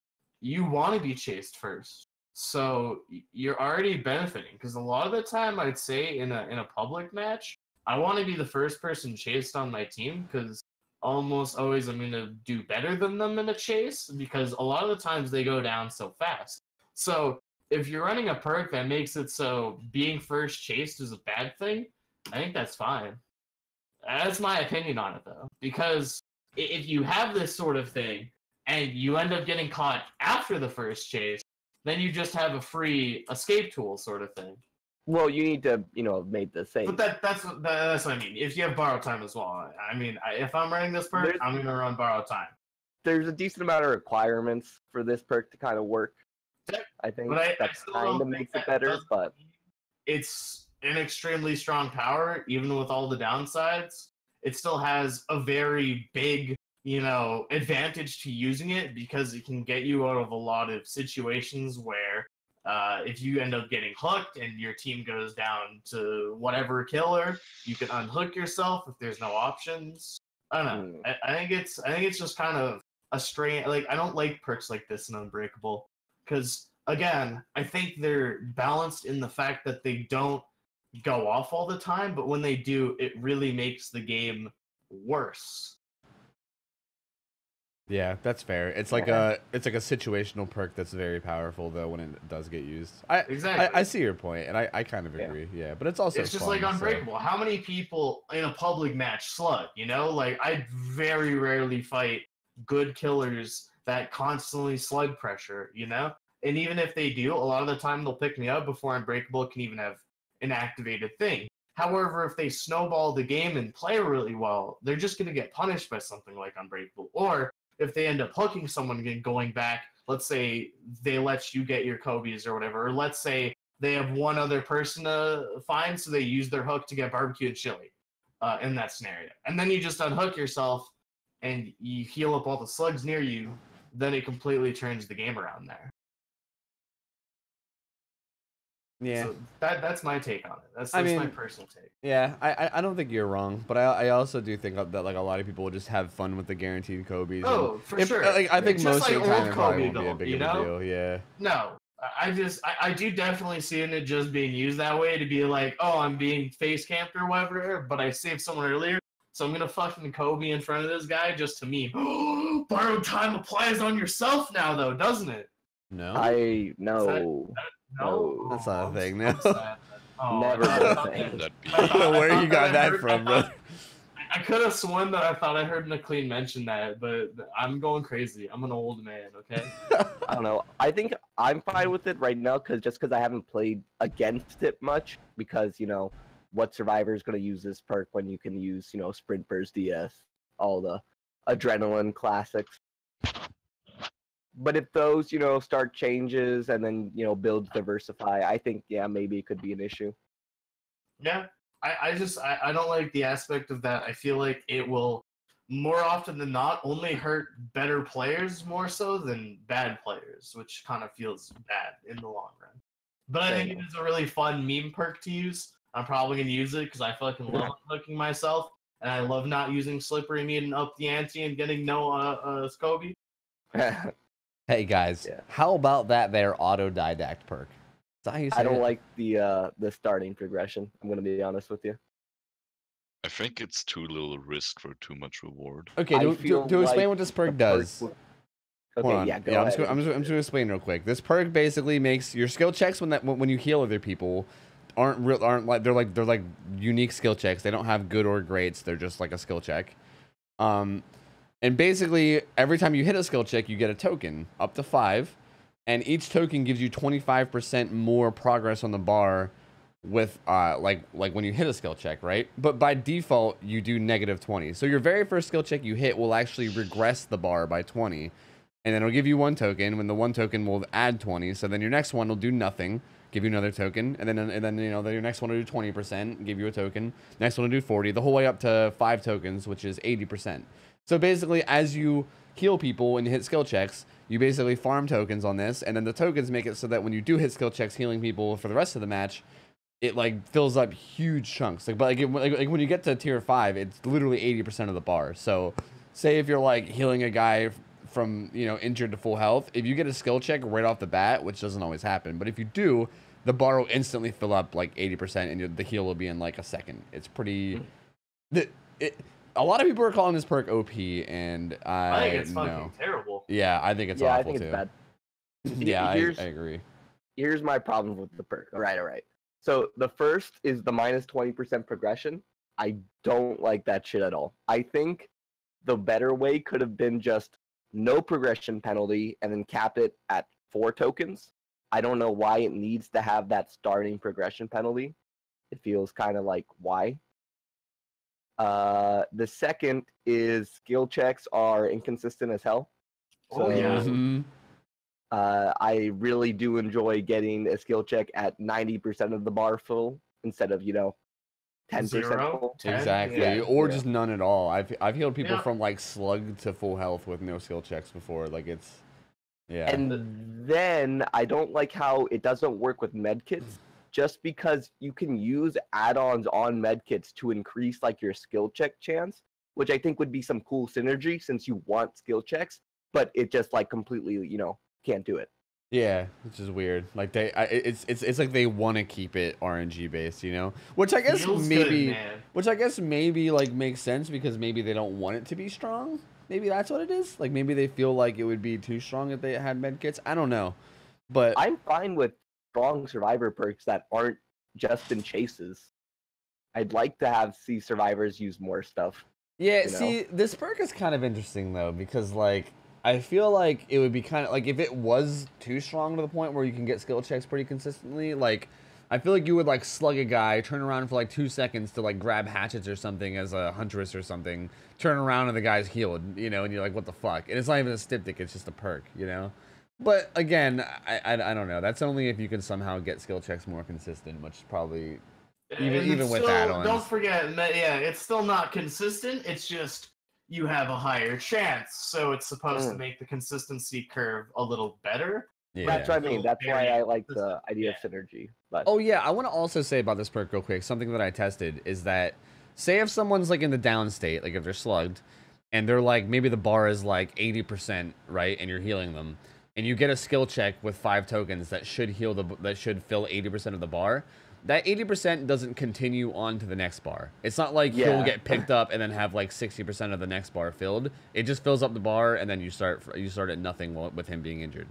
you want to be chased first. So you're already benefiting because a lot of the time I'd say in a public match, I want to be the first person chased on my team because almost always I'm going to do better than them in a chase because a lot of the times they go down so fast. So if you're running a perk that makes it so being first chased is a bad thing, I think that's fine. That's my opinion on it though, because if you have this sort of thing and you end up getting caught after the first chase, then you just have a free escape tool sort of thing. Well, you need to, have made the same. But that's what I mean. If you have borrowed time as well, I mean, if I'm running this perk, I'm gonna run borrowed time. There's a decent amount of requirements for this perk to kind of work. I think But I that still kind don't of think makes that it better, does- but It's an extremely strong power, even with all the downsides. It still has a very big, advantage to using it because it can get you out of a lot of situations where if you end up getting hooked and your team goes down to whatever killer, you can unhook yourself if there's no options. I don't know. I think it's just kind of a strange. Like I don't like perks like this in Unbreakable because again, I think they're balanced in the fact that they don't go off all the time, but when they do, it really makes the game worse. Yeah, that's fair. It's like a situational perk that's very powerful though when it does get used. Exactly. I see your point, and I kind of agree. Yeah, but it's also It's just fun, like Unbreakable. So. How many people in a public match slug? You know, like I very rarely fight good killers that constantly slug pressure. You know, and even if they do, a lot of the time they'll pick me up before Unbreakable can even have an activated thing. However, if they snowball the game and play really well, they're just going to get punished by something like Unbreakable. Or if they end up hooking someone and going back, let's say they let you get your Kobe's or whatever, or let's say they have one other person to find, so they use their hook to get barbecue and chili in that scenario. And then you just unhook yourself and you heal up all the slugs near you, then it completely turns the game around there. Yeah. So that's my take on it. That's my personal take. Yeah, I don't think you're wrong, but I also do think that like a lot of people will just have fun with the guaranteed Kobe's. Oh, for sure. Like, I think It's most just of the like time old it probably Kobe won't be a big build, of a you know? deal. Yeah. No, I do definitely see it just being used that way to be like, oh, I'm being face camped or whatever, but I saved someone earlier, so I'm gonna fucking Kobe in front of this guy just to meme. Borrowed time applies on yourself now, though, doesn't it? No. No. No, That's not a thing. I'm No. sad. Oh, Never I been a thought thing. that- I don't know where you got that heard- from, bro. I could have sworn that I thought I heard McLean mention that, but I'm going crazy. I'm an old man, okay? I don't know. I think I'm fine with it right now because I haven't played against it much. Because what survivor is going to use this perk when you can use Sprint Burst DS, all the adrenaline classics. But if those start changes and then builds diversify, I think maybe it could be an issue. Yeah, I don't like the aspect of that. I feel like it will more often than not only hurt better players more so than bad players, which kind of feels bad in the long run. But I think it is a really fun meme perk to use. I'm probably gonna use it because I fucking love hooking myself, and I love not using slippery meat and up the ante and getting no Scobie. Hey guys, how about that there autodidact perk? Is that how you say I don't it? like the starting progression. I'm gonna be honest with you. I think it's too little risk for too much reward. Okay, to explain like what this perk the does. Okay, Hold on. yeah, go I'm ahead. just going to explain real quick. This perk basically makes your skill checks when you heal other people aren't like they're like unique skill checks. They don't have good or greats. They're just like a skill check. And basically every time you hit a skill check, you get a token up to 5, and each token gives you 25% more progress on the bar with like when you hit a skill check, right? But by default, you do -20. So your very first skill check you hit will actually regress the bar by 20. And then it'll give you 1 token. When the 1 token will add 20. So then your next one will do nothing, give you another token. And then your next one will do 20%, give you a token. Next one will do 40, the whole way up to 5 tokens, which is 80%. So basically, as you heal people and hit skill checks, you basically farm tokens on this. And then the tokens make it so that when you do hit skill checks healing people for the rest of the match, it like fills up huge chunks. Like when you get to tier 5, it's literally 80% of the bar. So say if you're like healing a guy from injured to full health, if you get a skill check right off the bat, which doesn't always happen, but if you do, the bar will instantly fill up like 80% and the heal will be in like a second. It's pretty a lot of people are calling this perk OP, and I think it's fucking terrible. Yeah, I think it's awful I think too. it's bad. Yeah, I agree. Here's my problem with the perk. All right. So the first is the -20% progression. I don't like that shit at all. I think the better way could have been just no progression penalty and then cap it at 4 tokens. I don't know why it needs to have that starting progression penalty. It feels kind of like why. The second is skill checks are inconsistent as hell. Oh, yeah. I really do enjoy getting a skill check at 90% of the bar full instead of 10% full. 10? Exactly, Yeah. or just none at all. I've healed people Yeah. from like slug to full health with no skill checks before. Like it's And then I don't like how it doesn't work with medkits. Just because you can use add-ons on medkits to increase like your skill check chance, which I think would be some cool synergy since you want skill checks, but it just like completely, can't do it. Yeah, which is weird. Like it's like they want to keep it RNG based, you know, which I guess Feels maybe, good, man. which I guess maybe like makes sense because maybe they don't want it to be strong. Maybe that's what it is. Like maybe they feel like it would be too strong if they had med kits. I don't know, but I'm fine with strong survivor perks that aren't just in chases. I'd like to see survivors use more stuff. yeah. You know? See, this perk is kind of interesting though because like I feel like it would be kind of like if it was too strong to the point where you can get skill checks pretty consistently, like I feel like you would like slug a guy, turn around for like 2 seconds to like grab hatchets or something as a huntress or something, turn around and the guy's healed, you know, and you're like, what the fuck? And it's not even a styptic, it's just a perk, you know? But again, I don't know. That's only if you can somehow get skill checks more consistent, which is probably even And it's with still, add-ons. don't forget, yeah, it's still not consistent. It's just you have a higher chance, so it's supposed to make the consistency curve a little better. Yeah. That's what I mean. That's why I like the idea Yeah. of synergy. But Oh yeah, I want to also say about this perk real quick. Something that I tested is that, say if someone's like in the down state, like if they're slugged, and they're like maybe the bar is like 80%, right, and you're healing them, and you get a skill check with 5 tokens that should that should fill 80% of the bar. That 80% doesn't continue on to the next bar. It's not like he'll get picked up and then have like 60% of the next bar filled. It just fills up the bar and then you start at nothing with him being injured.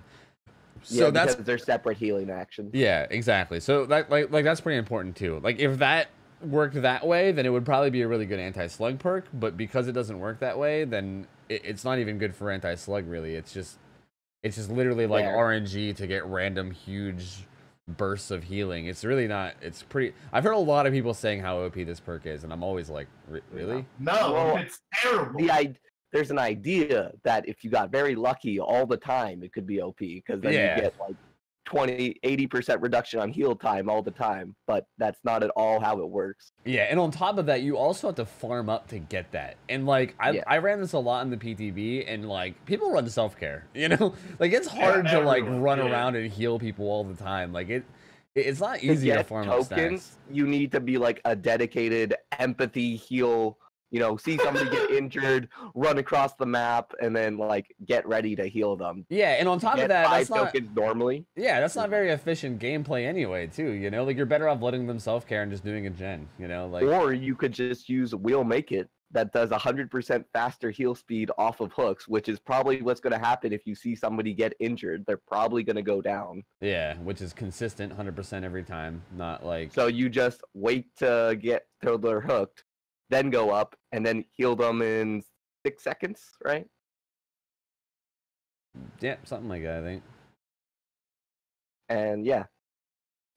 So yeah, that's because they're separate healing actions. yeah, exactly. So that like that's pretty important too. Like if that worked that way, then it would probably be a really good anti-slug perk. But because it doesn't work that way, then it's not even good for anti-slug really. It's just literally like RNG to get random huge bursts of healing. It's really not. It's pretty. I've heard a lot of people saying how OP this perk is, and I'm always like, really? No, Well, it's terrible. There's an idea that if you got very lucky all the time, it could be OP because then you get like 80% reduction on heal time all the time. But that's not at all how it works. Yeah, and on top of that, you also have to farm up to get that. And like I ran this a lot in the PTB, and like people run self-care, you know? Like it's hard to like run around and heal people all the time. Like it's not easy to farm up stacks. You need to be like a dedicated empathy heal. You know, see somebody get injured, run across the map, and then like get ready to heal them. Yeah, and on top of that, that's not tokens normally. Yeah, that's not very efficient gameplay anyway, too. You know, like you're better off letting them self-care and just doing a gen. You know, like or you could just use We'll Make It that does 100% faster heal speed off of hooks, which is probably what's going to happen if you see somebody get injured. They're probably going to go down. Yeah, which is consistent 100% every time, not like. So you just wait to get till they're hooked, then go up, and then heal them in 6 seconds, right? Yeah, something like that, I think. And yeah,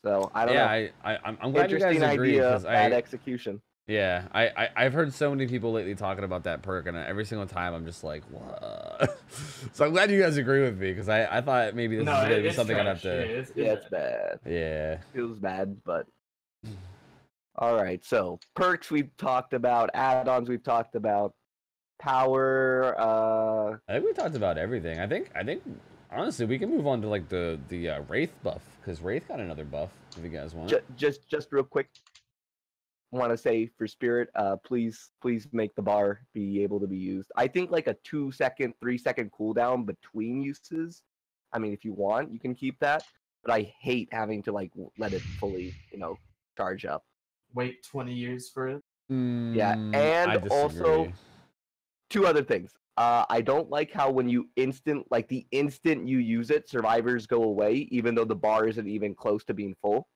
so I don't know. Yeah, I'm glad you guys agree because bad execution. Yeah, I've heard so many people lately talking about that perk, and every single time I'm just like, what? So I'm glad you guys agree with me because I thought maybe this is going to be something I'd have to. Yeah, it's bad. Yeah, it was bad, but. All right, so perks we've talked about, add-ons we've talked about, power. I think we talked about everything. I think honestly we can move on to like the Wraith buff because Wraith got another buff if you guys want. Just real quick, want to say for Spirit, please make the bar be able to be used. I think like a 2-second, 3-second cooldown between uses. I mean, if you want, you can keep that, but I hate having to like let it fully, charge up. Wait 20 years for it. Yeah, and also 2 other things. I don't like how when you the instant you use it, survivors go away, even though the bar isn't even close to being full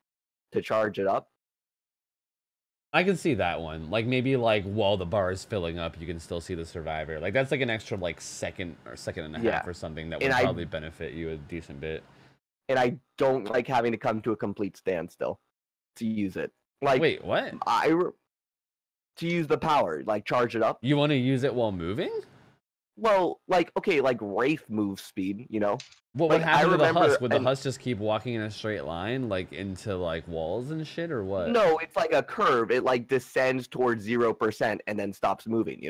to charge it up. I can see that one. Like maybe like while the bar is filling up, you can still see the survivor. Like that's like an extra like second or second and a half or something that would probably benefit you a decent bit. And I don't like having to come to a complete standstill to use it. Like, wait, what? To use the power, like charge it up. You want to use it while moving? Well, like like Wraith move speed, What would happen to the husk? Would the husk just keep walking in a straight line, like into like walls and shit, or what? No, it's like a curve. It like descends towards 0% and then stops moving.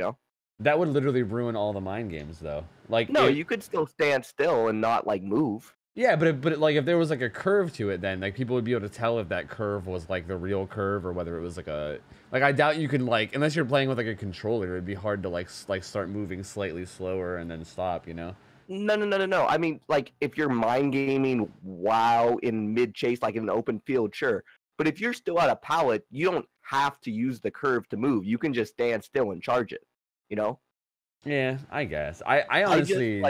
That would literally ruin all the mind games, though. Like, no, you could still stand still and not like move. Yeah, but like if there was like a curve to it, then like people would be able to tell if that curve was like the real curve or whether it was like I doubt you can like unless you're playing with like a controller, it'd be hard to like start moving slightly slower and then stop, No. I mean, like, if you're mind gaming WoW in mid chase, like in an open field, sure. But if you're still at a pallet, you don't have to use the curve to move. You can just stand still and charge it. You know? Yeah, I guess. I honestly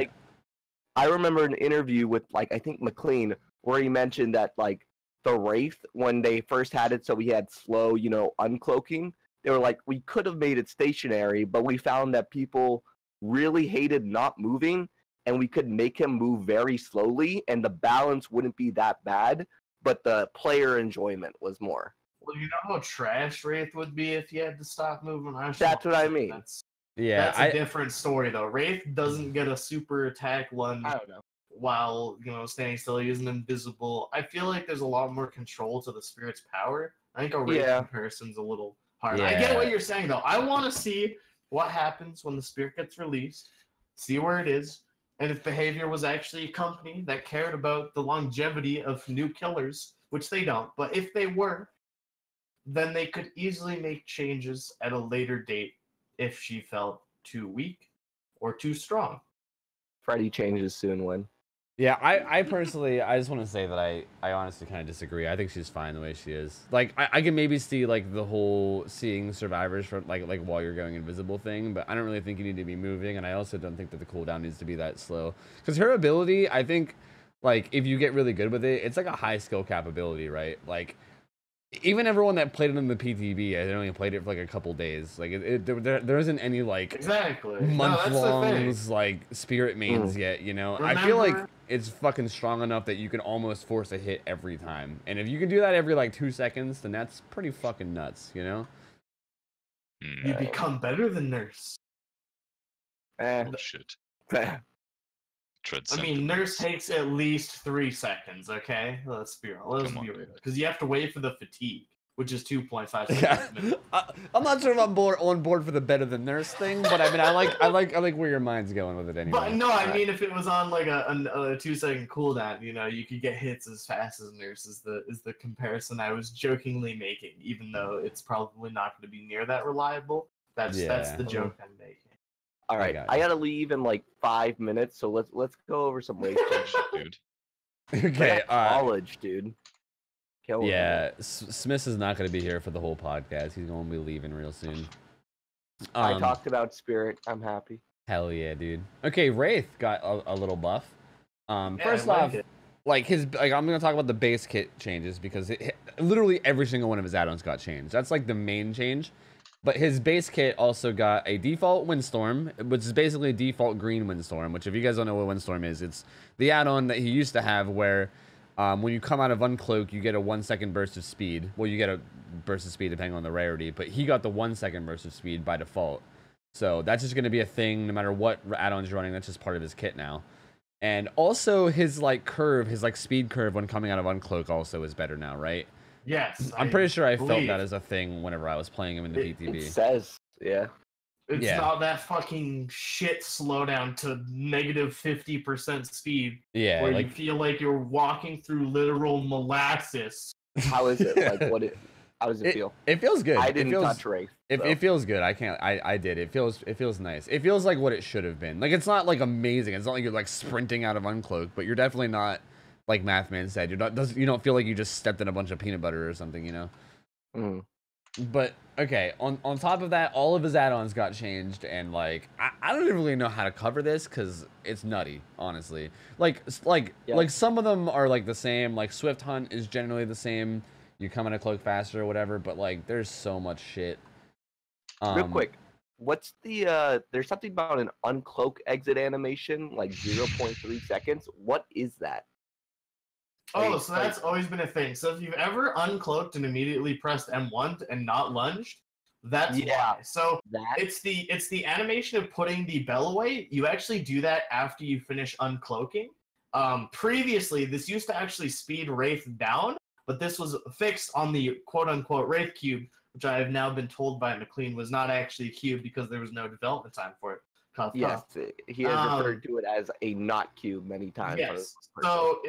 I remember an interview with, like, I think McLean, where he mentioned that, like, the Wraith, when they first had it, so we had slow, uncloaking, they were like, we could have made it stationary, but we found that people really hated not moving, and we could make him move very slowly, and the balance wouldn't be that bad, but the player enjoyment was more. Well, you know how trash Wraith would be if you had to stop moving? That's what I mean. yeah, That's a different story, though. Wraith doesn't get a super attack one I don't know. while, standing still. He isn't invisible. I feel like there's a lot more control to the Spirit's power. I think a Wraith comparison's a little hard. I get what you're saying, though. I want to see what happens when the Spirit gets released, see where it is, and if Behavior was actually a company that cared about the longevity of new killers, which they don't, but if they were, then they could easily make changes at a later date if she felt too weak or too strong. Freddy changes soon when. Yeah, I personally, I just want to say that I honestly kind of disagree. I think she's fine the way she is. Like, I can maybe see, like, the whole seeing survivors from, like while you're going invisible thing, but I don't really think you need to be moving, and I also don't think that the cooldown needs to be that slow. Because her ability, I think, like, if you get really good with it, it's like a high skill cap ability, right? Like, even everyone that played it in the PTB, I only played it for like a couple days. Like there isn't any like month-longs like spirit mains yet. I feel like it's fucking strong enough that you can almost force a hit every time. And if you can do that every like 2 seconds, then that's pretty fucking nuts. You become better than Nurse. Shit. I mean, Nurse takes at least 3 seconds, okay? Let's be real. Because you have to wait for the fatigue, which is 2.5 seconds. I'm not sure if I'm on board for the better than Nurse thing, but I mean, I like where your mind's going with it anyway. But no, I mean, if it was on like a 2-second cooldown, you could get hits as fast as Nurse is the comparison I was jokingly making, even though it's probably not going to be near that reliable. That's the joke I'm making. All right, I gotta leave in like 5 minutes, so let's go over some race dude. Okay, college, dude. Smith is not gonna be here for the whole podcast. He's gonna be leaving real soon. I talked about Spirit. I'm happy. Hell yeah, dude. Okay, Wraith got a little buff. First off, I'm gonna talk about the base kit changes because literally every single one of his add-ons got changed. That's like the main change. But his base kit also got a default Windstorm, which is basically a default green Windstorm, which if you guys don't know what Windstorm is, it's the add-on that he used to have where when you come out of Uncloak, you get a 1 second burst of speed. Well, you get a burst of speed depending on the rarity, but he got the 1 second burst of speed by default. So that's just going to be a thing no matter what add-ons you're running. That's just part of his kit now. And also his curve, his speed curve when coming out of Uncloak also is better now, right? Yes. I'm pretty sure I felt that as a thing whenever I was playing him in the PTB. It says, yeah. It's not that fucking shit slowdown to negative 50% speed. Yeah. Where you feel like you're walking through literal molasses. How is it? How does it feel? It feels good. I didn't touch Wraith. It feels good. I did. It feels nice. It feels like what it should have been. Like, it's not amazing. It's not like you're sprinting out of Uncloak, but you're definitely not, like Mathman said, you don't feel like you just stepped in a bunch of peanut butter or something, But okay, on top of that, all of his add-ons got changed, and I don't even really know how to cover this because it's nutty, honestly. Like some of them are the same. Like Swift Hunt is generally the same. You come in a cloak faster or whatever, but there's so much shit. Real quick, what's the there's something about an uncloak exit animation 0.3 seconds. What is that? Oh, so that's always been a thing. So if you've ever uncloaked and immediately pressed M1 and not lunged, that's why. So it's the animation of putting the bell away. You actually do that after you finish uncloaking. Previously, this used to actually speed Wraith down, but this was fixed on the quote-unquote Wraith cube, which I have now been told by McLean was not actually a cube because there was no development time for it. Yes, he has referred to it as a not cube many times. Yes, so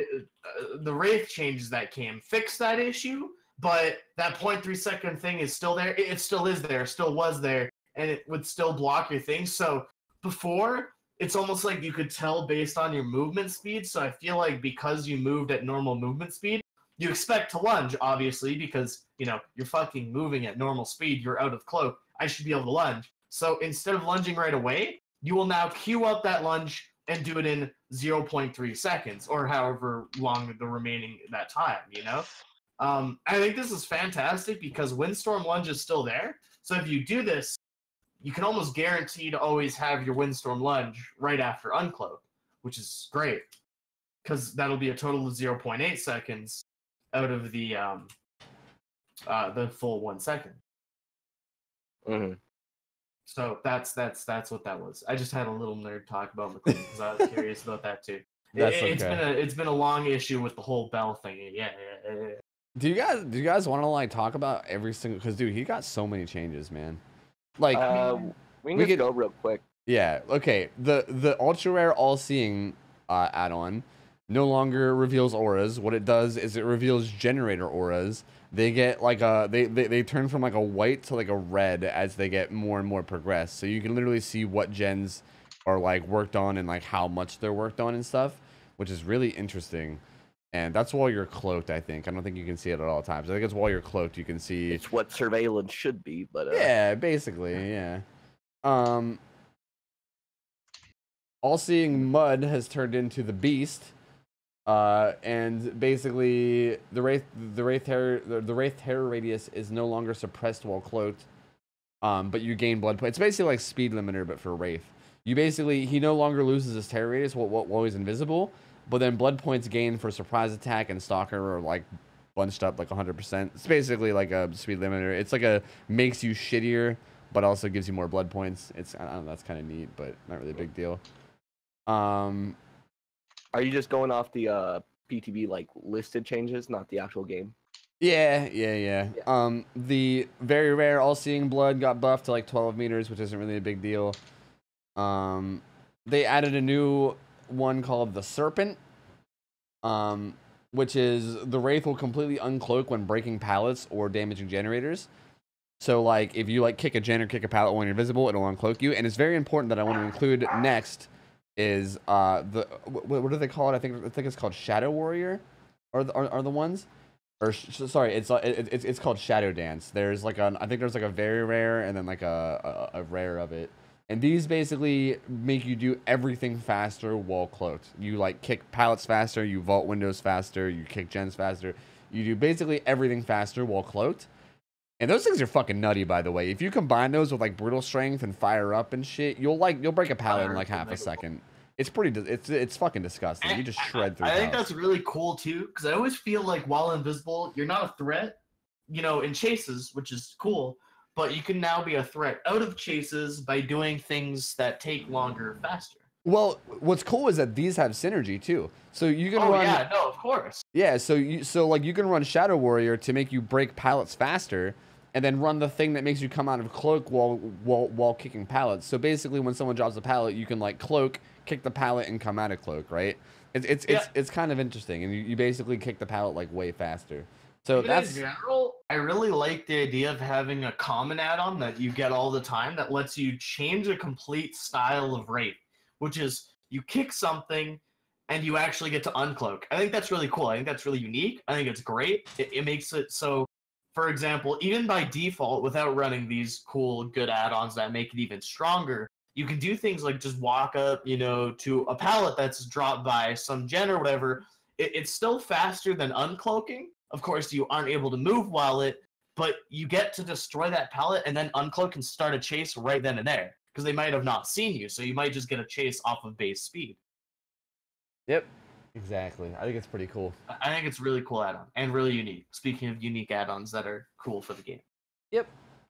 the Wraith changes that came fixed that issue, but that 0.3 second thing is still there. It still is there, still was there, and it would still block your thing. So before, it's almost like you could tell based on your movement speed. So I feel like because you moved at normal movement speed, you expect to lunge, obviously, because you're fucking moving at normal speed. You're out of cloak. I should be able to lunge. So instead of lunging right away, you will now queue up that lunge and do it in 0.3 seconds or however long the remaining that time. I think this is fantastic because Windstorm lunge is still there. So if you do this, you can almost guarantee to always have your Windstorm lunge right after uncloak, which is great because that'll be a total of 0.8 seconds out of the full 1 second. Mm-hmm. So that's what that was. I just had a little nerd talk about McQueen because I was curious about that too. It's been a long issue with the whole bell thing. Yeah. Do you guys want to like talk about every single? Because dude, he got so many changes, man. Like we can just go real quick. Yeah. Okay. The ultra rare all seeing add-on no longer reveals auras. What it does is it reveals generator auras. They get like they turn from like a white to like a red as they get more and more progressed. So you can literally see what gens are like worked on and like how much they're worked on and stuff, which is really interesting. And that's while you're cloaked, I think. I don't think you can see it at all times. I think it's while you're cloaked you can see. It's what surveillance should be, but yeah, basically, yeah. All-seeing mud has turned into the beast. And basically the wraith terror radius is no longer suppressed while cloaked. But you gain blood points. It's basically like speed limiter, but for wraith. He no longer loses his terror radius while he's invisible, but then blood points gained for surprise attack and stalker are like bunched up like 100%. It's basically like a speed limiter. It's like makes you shittier, but also gives you more blood points. I don't know, that's kind of neat, but not really a big deal. Are you just going off the PTB like listed changes, not the actual game? Yeah. The very rare all-seeing blood got buffed to like 12 meters, which isn't really a big deal. They added a new one called the Serpent, which is the wraith will completely uncloak when breaking pallets or damaging generators. So like if you like kick a gen or kick a pallet when you're visible, it'll uncloak you. And it's very important that I want to include next is what do they call it? I think it's called Shadow Warrior, are the ones, or sorry, it's called Shadow Dance. There's like I think there's like a very rare and then like a rare of it. And these basically make you do everything faster while cloaked. You like kick pallets faster, you vault windows faster, you kick gens faster. You do basically everything faster while cloaked. And those things are fucking nutty, by the way. If you combine those with like brutal strength and fire up and shit, you'll break a pallet in like half a second. It's it's fucking disgusting. You just shred through. I think that's really cool too, because I always feel like while invisible, you're not a threat. In chases, which is cool. But you can now be a threat out of chases by doing things that take longer, faster. Well, what's cool is that these have synergy too. So you can run. Yeah, no, of course. Yeah, so you can run Shadow Warrior to make you break pallets faster, and then run the thing that makes you come out of cloak while kicking pallets. So basically, when someone drops a pallet, you can like cloak, kick the pallet, and come out of cloak, right? It's kind of interesting, and you basically kick the pallet like way faster. So that's in general, I really like the idea of having a common add-on that you get all the time that lets you change a complete style of raid, which is you kick something and you actually get to uncloak. I think that's really cool. I think that's really unique. I think it's great. It makes it so, for example, even by default, without running these cool, good add-ons that make it even stronger, you can do things like just walk up, to a pallet that's dropped by some gen or whatever. It's still faster than uncloaking. Of course, you aren't able to move but you get to destroy that pallet and then uncloak and start a chase right then and there because they might have not seen you, so you might just get a chase off of base speed. Yep, exactly. I think it's pretty cool. I think it's really cool add-on and really unique. Speaking of unique add-ons that are cool for the game. Yep.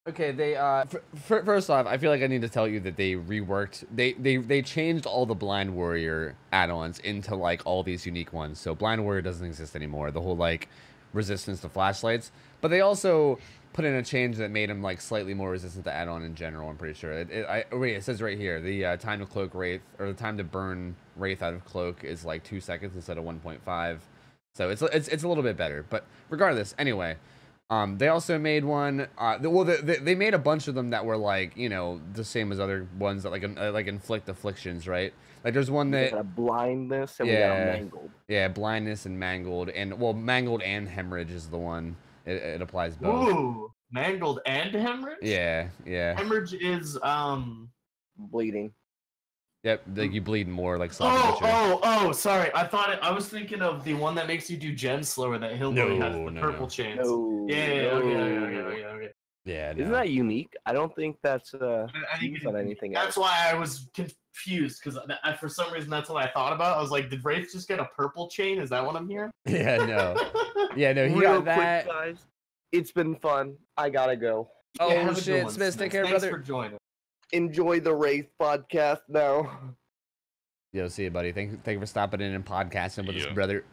Okay, they first off, I feel like I need to tell you that they reworked. They changed all the Blind Warrior add-ons into like all these unique ones. So Blind Warrior doesn't exist anymore. The whole like resistance to flashlights, but they also put in a change that made him like slightly more resistant to add-on in general. I'm pretty sure. It says right here the time to cloak wraith, or the time to burn wraith out of cloak, is like 2 seconds instead of 1.5. So it's a little bit better. But regardless, anyway, They also made one. They made a bunch of them that were like, you know, the same as other ones that like inflict afflictions, right? Like there's one We that got a blindness and we got a mangled. yeah, blindness and mangled, and well, mangled and hemorrhage is the one. It applies both. Ooh, mangled and hemorrhage. Yeah, yeah. Hemorrhage is Bleeding. Yep, like you bleed more, like sloppy butcher. Oh, sorry. I was thinking of the one that makes you do gen slower that Hillbilly has the purple chains. No. Yeah, okay. Yeah, no. Isn't that unique? I don't think that's I think used on anything that's else. why I was confused, because for some reason that's what I thought about. I was like, did Wraith just get a purple chain? Is that what I'm hearing? Yeah, no. Yeah, no, he Real got that. quick, guys. It's been fun. I gotta go. Oh, Yeah, have a good shit, one, Smith, take care, Thanks brother. for joining. Enjoy the Wraith podcast now. Yo, see you, buddy. Thank you for stopping in and podcasting with us, Yeah. brother.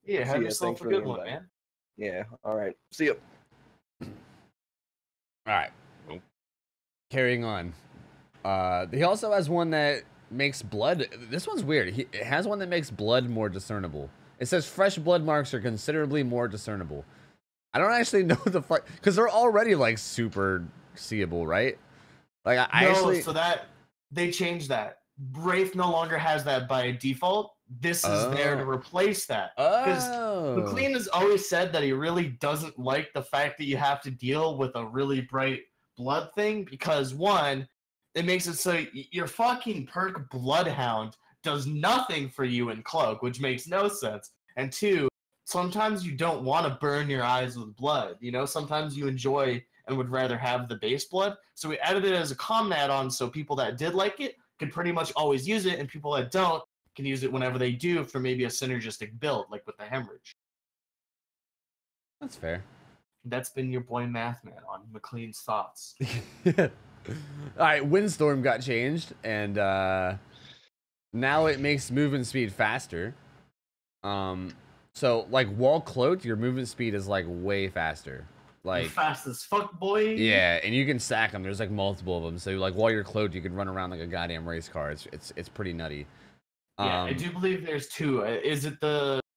Yeah, See have ya, yourself thanks a for the good one, invite. man. Yeah. All right. See you. All right. Nope. Carrying on. He also has one that makes blood. This one's weird. He has one that makes blood more discernible. It says fresh blood marks are considerably more discernible. I don't actually know the fuck, because they're already like super seeable, right? Like I No, actually. so that they changed that. Wraith no longer has that by default. This is there to replace that. Because Oh. McLean has always said that he really doesn't like the fact that you have to deal with a really bright blood thing, because one, it makes it so your fucking perk Bloodhound does nothing for you in Cloak, which makes no sense. And two, sometimes you don't want to burn your eyes with blood. You know, sometimes you enjoy and would rather have the base blood. So we added it as a common add-on, so people that did like it could pretty much always use it, and people that don't can use it whenever they do for maybe a synergistic build, like with the hemorrhage. That's fair. That's been your boy Mathman on McLean's thoughts. All right, Windstorm got changed, and now it makes movement speed faster. So like while cloaked, your movement speed is like way faster. Like You're fast as fuck, boy. yeah, and you can stack them. There's like multiple of them. So like while you're cloaked, you can run around like a goddamn race car. It's pretty nutty. Yeah, I do believe there's two. Is it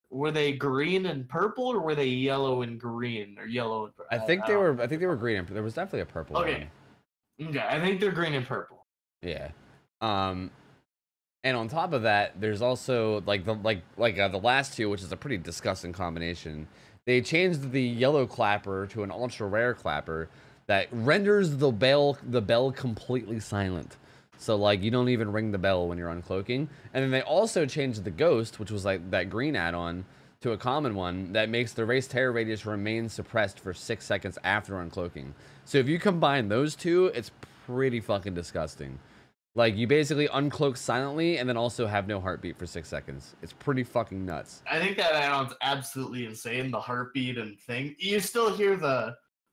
were they green and purple, or were they yellow and green, or yellow and purple? I think they were green, and there was definitely a purple Okay. one. Okay, I think they're green and purple. Yeah. And on top of that, there's also like the last two, which is a pretty disgusting combination. They changed the yellow clapper to an ultra rare clapper that renders the bell completely silent. So like you don't even ring the bell when you're uncloaking. And then they also changed the ghost, which was like that green add-on, to a common one that makes the race terror radius remain suppressed for 6 seconds after uncloaking. So if you combine those two, it's pretty fucking disgusting. Like you basically uncloak silently and then also have no heartbeat for 6 seconds. It's pretty fucking nuts. I think that add-on's absolutely insane. The heartbeat and thing. You still hear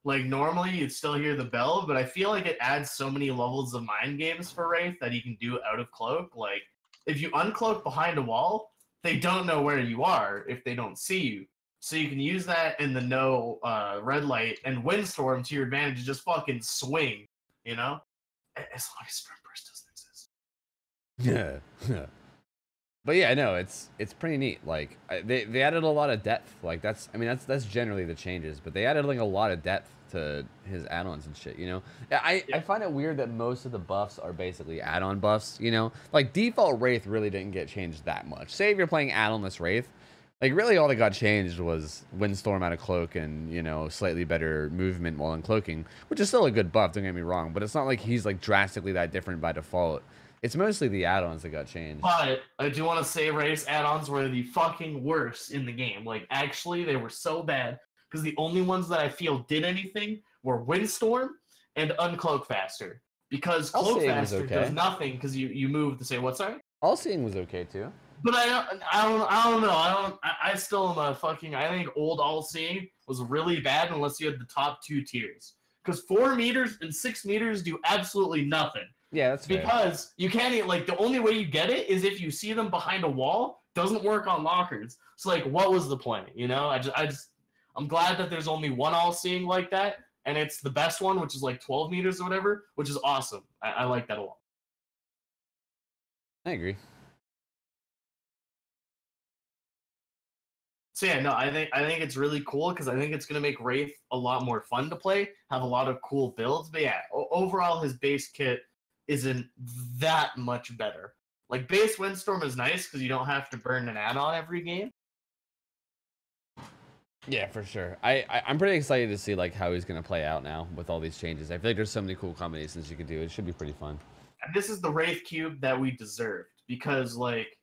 normally you'd still hear the bell, but I feel like it adds so many levels of mind games for Wraith that he can do out of cloak. Like if you uncloak behind a wall, they don't know where you are if they don't see you. So you can use that in the no red light and windstorm to your advantage to just fucking swing, you know? As long as sprint burst doesn't exist. Yeah. But yeah, no, it's pretty neat. Like they added a lot of depth. Like that's generally the changes, but they added like a lot of depth to his add-ons and shit, you know? I find it weird that most of the buffs are basically add-on buffs, you know? Like default Wraith really didn't get changed that much. Say if you're playing add-onless Wraith, like really all that got changed was Windstorm out of cloak and, you know, slightly better movement while uncloaking, which is still a good buff, don't get me wrong, but it's not like he's like drastically that different by default. It's mostly the add-ons that got changed. But I do want to say Wraith's add-ons were the fucking worst in the game. Like, actually, they were so bad. Because the only ones that I feel did anything were Windstorm and Uncloak Faster. Because Cloak Faster does nothing because you move to say, what, sorry? All Seeing was okay, too. But I don't know. I still am a fucking... I think old All Seeing was really bad unless you had the top 2 tiers. Because 4 meters and 6 meters do absolutely nothing. Yeah, that's fair. Because you can't, like, the only way you get it is if you see them behind a wall. Doesn't work on lockers. So, like, what was the point, you know? I'm glad that there's only one all-seeing like that, and it's the best one, which is, like, 12 meters or whatever, which is awesome. I like that a lot. I agree. So, So yeah, no, I think it's really cool because I think it's gonna make Wraith a lot more fun to play, have a lot of cool builds. But yeah, overall his base kit isn't that much better. Like base Windstorm is nice because you don't have to burn an add-on every game. Yeah, for sure. I'm pretty excited to see like how he's gonna play out now with all these changes. I feel like there's so many cool combinations you could do. It should be pretty fun. And this is the Wraith cube that we deserved because like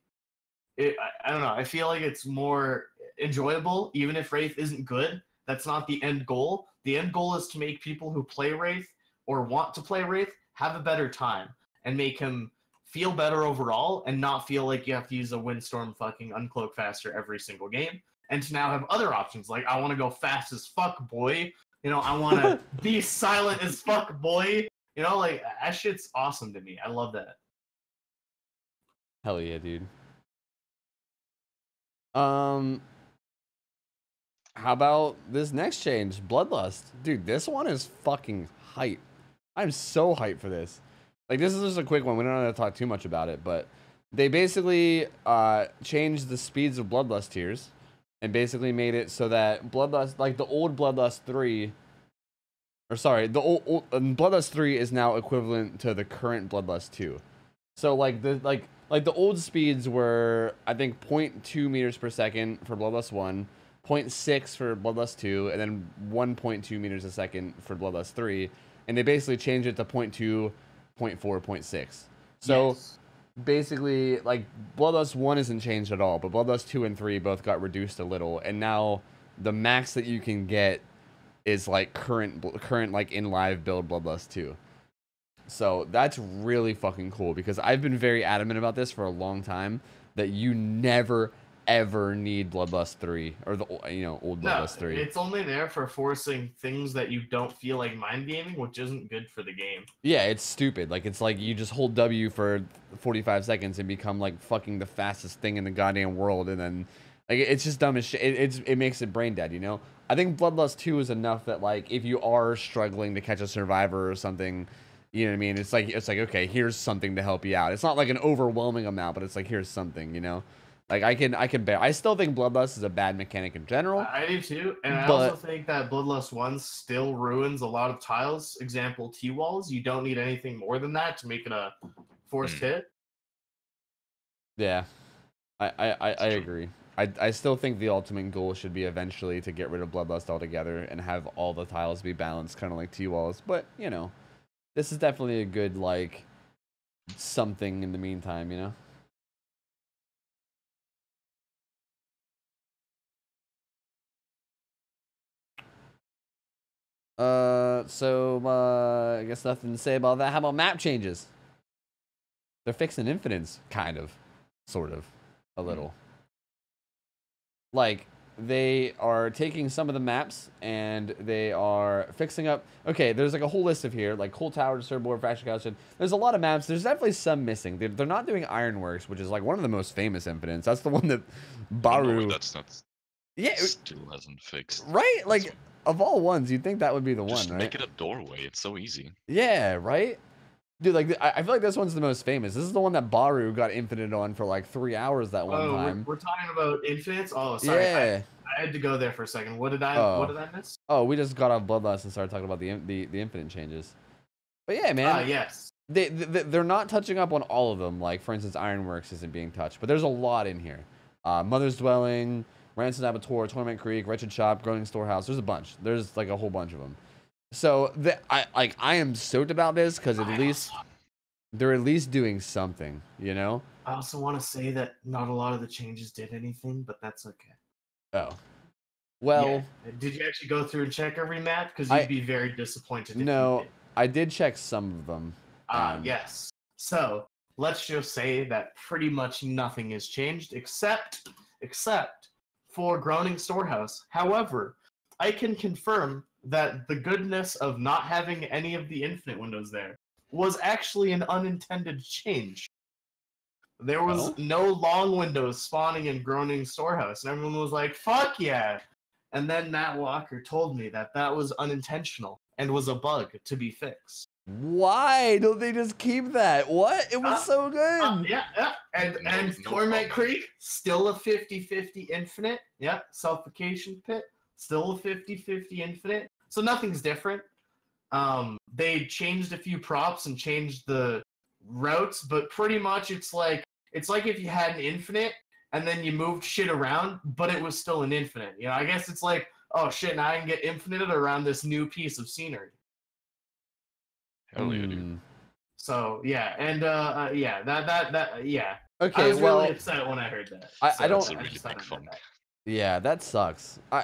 I don't know. I feel like it's more enjoyable, even if Wraith isn't good. That's not the end goal. The end goal is to make people who play Wraith or want to play Wraith have a better time and make him feel better overall and not feel like you have to use a Windstorm fucking uncloak faster every single game. And to now have other options like I want to go fast as fuck, boy. You know, I want to be silent as fuck, boy. You know, like that shit's awesome to me. I love that. Hell yeah, dude. How about this next change, Bloodlust? Dude, this one is fucking hype. I'm so hyped for this. Like, this is just a quick one. We don't have to talk too much about it, but they basically changed the speeds of Bloodlust tiers and basically made it so that Bloodlust, like the old Bloodlust 3, or sorry, the old Bloodlust 3 is now equivalent to the current Bloodlust 2. So like the old speeds were, I think, 0.2 meters per second for Bloodlust 1, 0.6 for Bloodlust 2, and then 1.2 meters a second for Bloodlust 3. And they basically changed it to 0.2, 0.4, 0.6. So Yes. basically, like, Bloodlust 1 isn't changed at all, but Bloodlust 2 and 3 both got reduced a little. And now the max that you can get is, like, current like, in live build Bloodlust 2. So that's really fucking cool because I've been very adamant about this for a long time that you never ever need Bloodlust 3 or the old Bloodlust 3. It's only there for forcing things that you don't feel like mind gaming, which isn't good for the game. Yeah, it's stupid. Like it's like you just hold W for 45 seconds and become like fucking the fastest thing in the goddamn world, and then like it's just dumb as shit. It makes it brain dead, you know. I think Bloodlust 2 is enough that like if you are struggling to catch a survivor or something. You know what I mean? It's like okay, here's something to help you out. It's not like an overwhelming amount, but it's like here's something, you know. Like I can bear. I still think Bloodlust is a bad mechanic in general. I do too, and I also think that Bloodlust 1 still ruins a lot of tiles. Example, T-walls. You don't need anything more than that to make it a forced hit. Yeah, I agree. I still think the ultimate goal should be eventually to get rid of Bloodlust altogether and have all the tiles be balanced, kind of like T-walls. But you know. This is definitely a good, like, something in the meantime, you know? I guess nothing to say about that. How about map changes? They're fixing infinites, kind of. Sort of. A little. Like, they are taking some of the maps and they are fixing up. Okay, there's like a whole list of here, like Coal Tower, Disturb Board, Fracture Couch. There's a lot of maps. There's definitely some missing. They're not doing Ironworks, which is like one of the most famous infinites. That's the one that Baru. No, that's not. Yeah, still hasn't fixed. Right? Like of all ones, you'd think that would be the Just one, right? make it a doorway. It's so easy. Yeah, right. Dude, like I feel like this one's the most famous. This is the one that Baru got infinite on for like 3 hours that one time. We're talking about infinites. Oh, sorry. Yeah. I had to go there for a second. What did I miss? Oh, we just got off Bloodlust and started talking about the infinite changes. But yeah, man. Yes. They're not touching up on all of them. Like for instance, Ironworks isn't being touched, but there's a lot in here. Mother's Dwelling, Ransom's Abattoir, Torment Creek, Wretched Shop, Groaning Storehouse. There's a bunch. There's like a whole bunch of them. So I am stoked about this because at least they're at least doing something, you know. I also want to say that not a lot of the changes did anything, but that's okay. Oh, well. Yeah. Did you actually go through and check every map? Because you'd be very disappointed. No, I did check some of them. Yes. So let's just say that pretty much nothing has changed except for Groaning Storehouse. However, I can confirm that the goodness of not having any of the infinite windows there was actually an unintended change. There was no long windows spawning in Groaning Storehouse, and everyone was like, fuck yeah! And then Matt Walker told me that that was unintentional. and was a bug to be fixed. Why don't they just keep that? What? It was so good. Yeah. And No Torment problem. Creek, still a 50-50 infinite. Yeah, Suffocation Pit, still a 50-50 infinite. So nothing's different. They changed a few props and changed the routes, but pretty much it's like if you had an infinite and then you moved shit around, but it was still an infinite. You know, I guess it's like, oh shit, now I can get infinited around this new piece of scenery. Hell yeah, dude. So yeah, and yeah. Okay, I was well, really upset when I heard that. I don't- That's a really just thought big I'd funk. that. Yeah, that sucks. I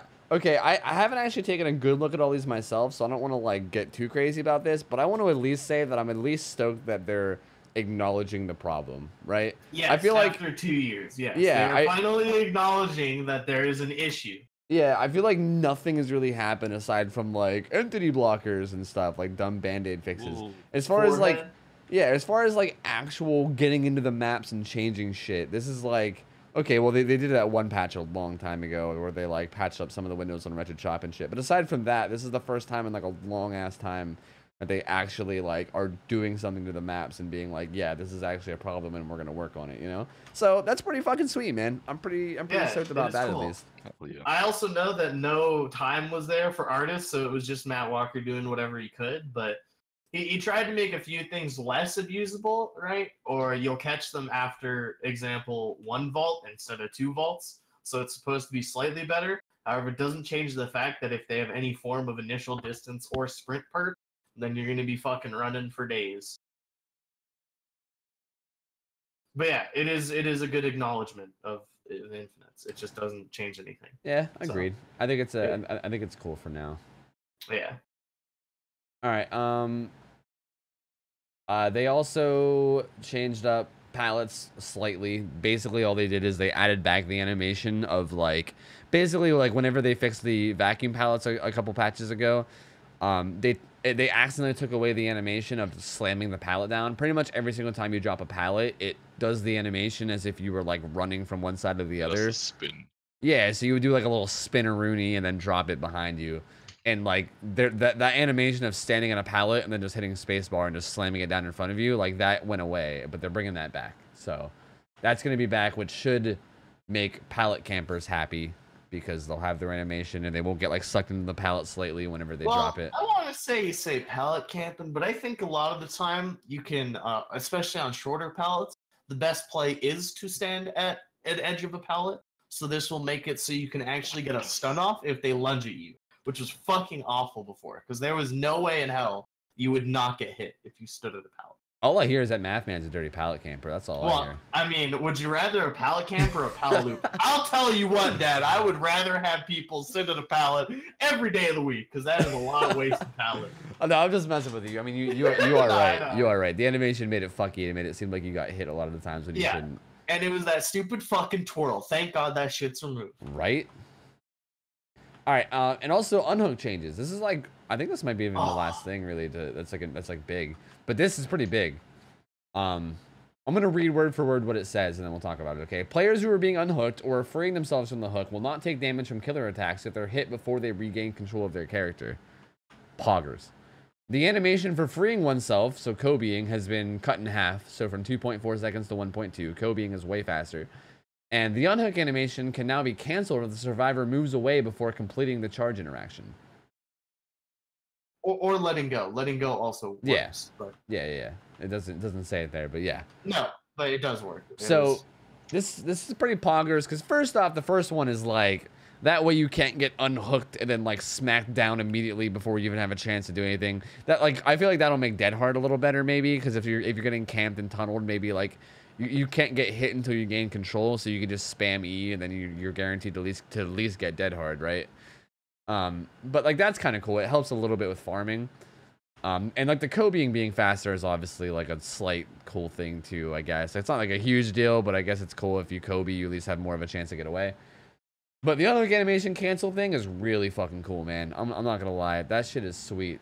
haven't actually taken a good look at all these myself, so I don't want to like get too crazy about this, but I want to at least say that I'm at least stoked that they're acknowledging the problem, right? Yes, I feel like after 2 years, yes. Yeah, they're finally acknowledging that there is an issue. yeah, I feel like nothing has really happened aside from like entity blockers and stuff, like dumb band-aid fixes. Ooh. As far as like Forehead. yeah, as far as like actual getting into the maps and changing shit, this is like okay, well they did that one patch a long time ago where they like patched up some of the windows on Wretched Shop and shit. But aside from that, this is the first time in like a long ass time that they actually like are doing something to the maps and being like, yeah, this is actually a problem and we're gonna work on it, you know? So that's pretty fucking sweet, man. I'm pretty Yeah, stoked it about is that cool. at least. Hell yeah. I also know that no time was there for artists, so it was just Matt Walker doing whatever he could, but he tried to make a few things less abusable, right? Or you'll catch them after, example, 1 vault instead of 2 vaults, so it's supposed to be slightly better. However, it doesn't change the fact that if they have any form of initial distance or sprint perk, then you're going to be fucking running for days. But yeah, it is a good acknowledgement of the infinites. It just doesn't change anything. Yeah, So, agreed. I think it's I think it's cool for now. Yeah. All right. They also changed up palettes slightly. Basically, all they did is they added back the animation of like, basically like whenever they fixed the vacuum palettes a couple patches ago, they accidentally took away the animation of slamming the pallet down. Pretty much every single time you drop a pallet, it does the animation as if you were like running from one side to the That's other. a spin. Yeah, so you would do like a little spinneroonie and then drop it behind you. And like that animation of standing on a pallet and then just hitting spacebar and just slamming it down in front of you, like that went away, but they're bringing that back. So that's going to be back, which should make pallet campers happy because they'll have their animation and they won't get like sucked into the pallet slightly whenever they drop it. I want to say pallet camping, but I think a lot of the time you can, especially on shorter pallets, the best play is to stand at an edge of a pallet. So this will make it so you can actually get a stun off if they lunge at you, which was fucking awful before, because there was no way in hell you would not get hit if you stood at a pallet. All I hear is that Mathman's a dirty pallet camper. That's all I Well, hear. I mean, would you rather a pallet camp or a pallet loop? I'll tell you what, Dad, I would rather have people sit at a pallet every day of the week, because that is a lot of wasted pallet. Oh, no, I'm just messing with you. I mean, you are I right. know. You are right. The animation made it fucky. It made it seem like you got hit a lot of the times when you Yeah. shouldn't. And it was that stupid fucking twirl. Thank God that shit's removed. Right? All right, and also unhook changes. This is like, I think this might be even the last thing really that's like big, but this is pretty big. I'm gonna read word for word what it says, and then we'll talk about it. Okay, players who are being unhooked or freeing themselves from the hook will not take damage from killer attacks if they're hit before they regain control of their character. Poggers. The animation for freeing oneself, so Kobeing, has been cut in half, so from 2.4 seconds to 1.2. Kobeing is way faster. And the unhook animation can now be canceled if the survivor moves away before completing the charge interaction. Or letting go. Letting go also works. Yeah. But Yeah. It doesn't say it there, but yeah. no, but it does work. So this is pretty poggers, because first off, the first one is like, that way you can't get unhooked and then like smacked down immediately before you even have a chance to do anything. That like, I feel like that'll make Dead Hard a little better maybe, because if you're getting camped and tunneled, maybe like you can't get hit until you gain control, so you can just spam E and then you're guaranteed to at least get Dead Hard, right? But like that's kind of cool. It helps a little bit with farming. And like the Kobeing being faster is obviously like a slight cool thing too, I guess. It's not like a huge deal, but I guess it's cool if you Kobe, you at least have more of a chance to get away. But the other animation cancel thing is really fucking cool, man. I'm not gonna lie, that shit is sweet.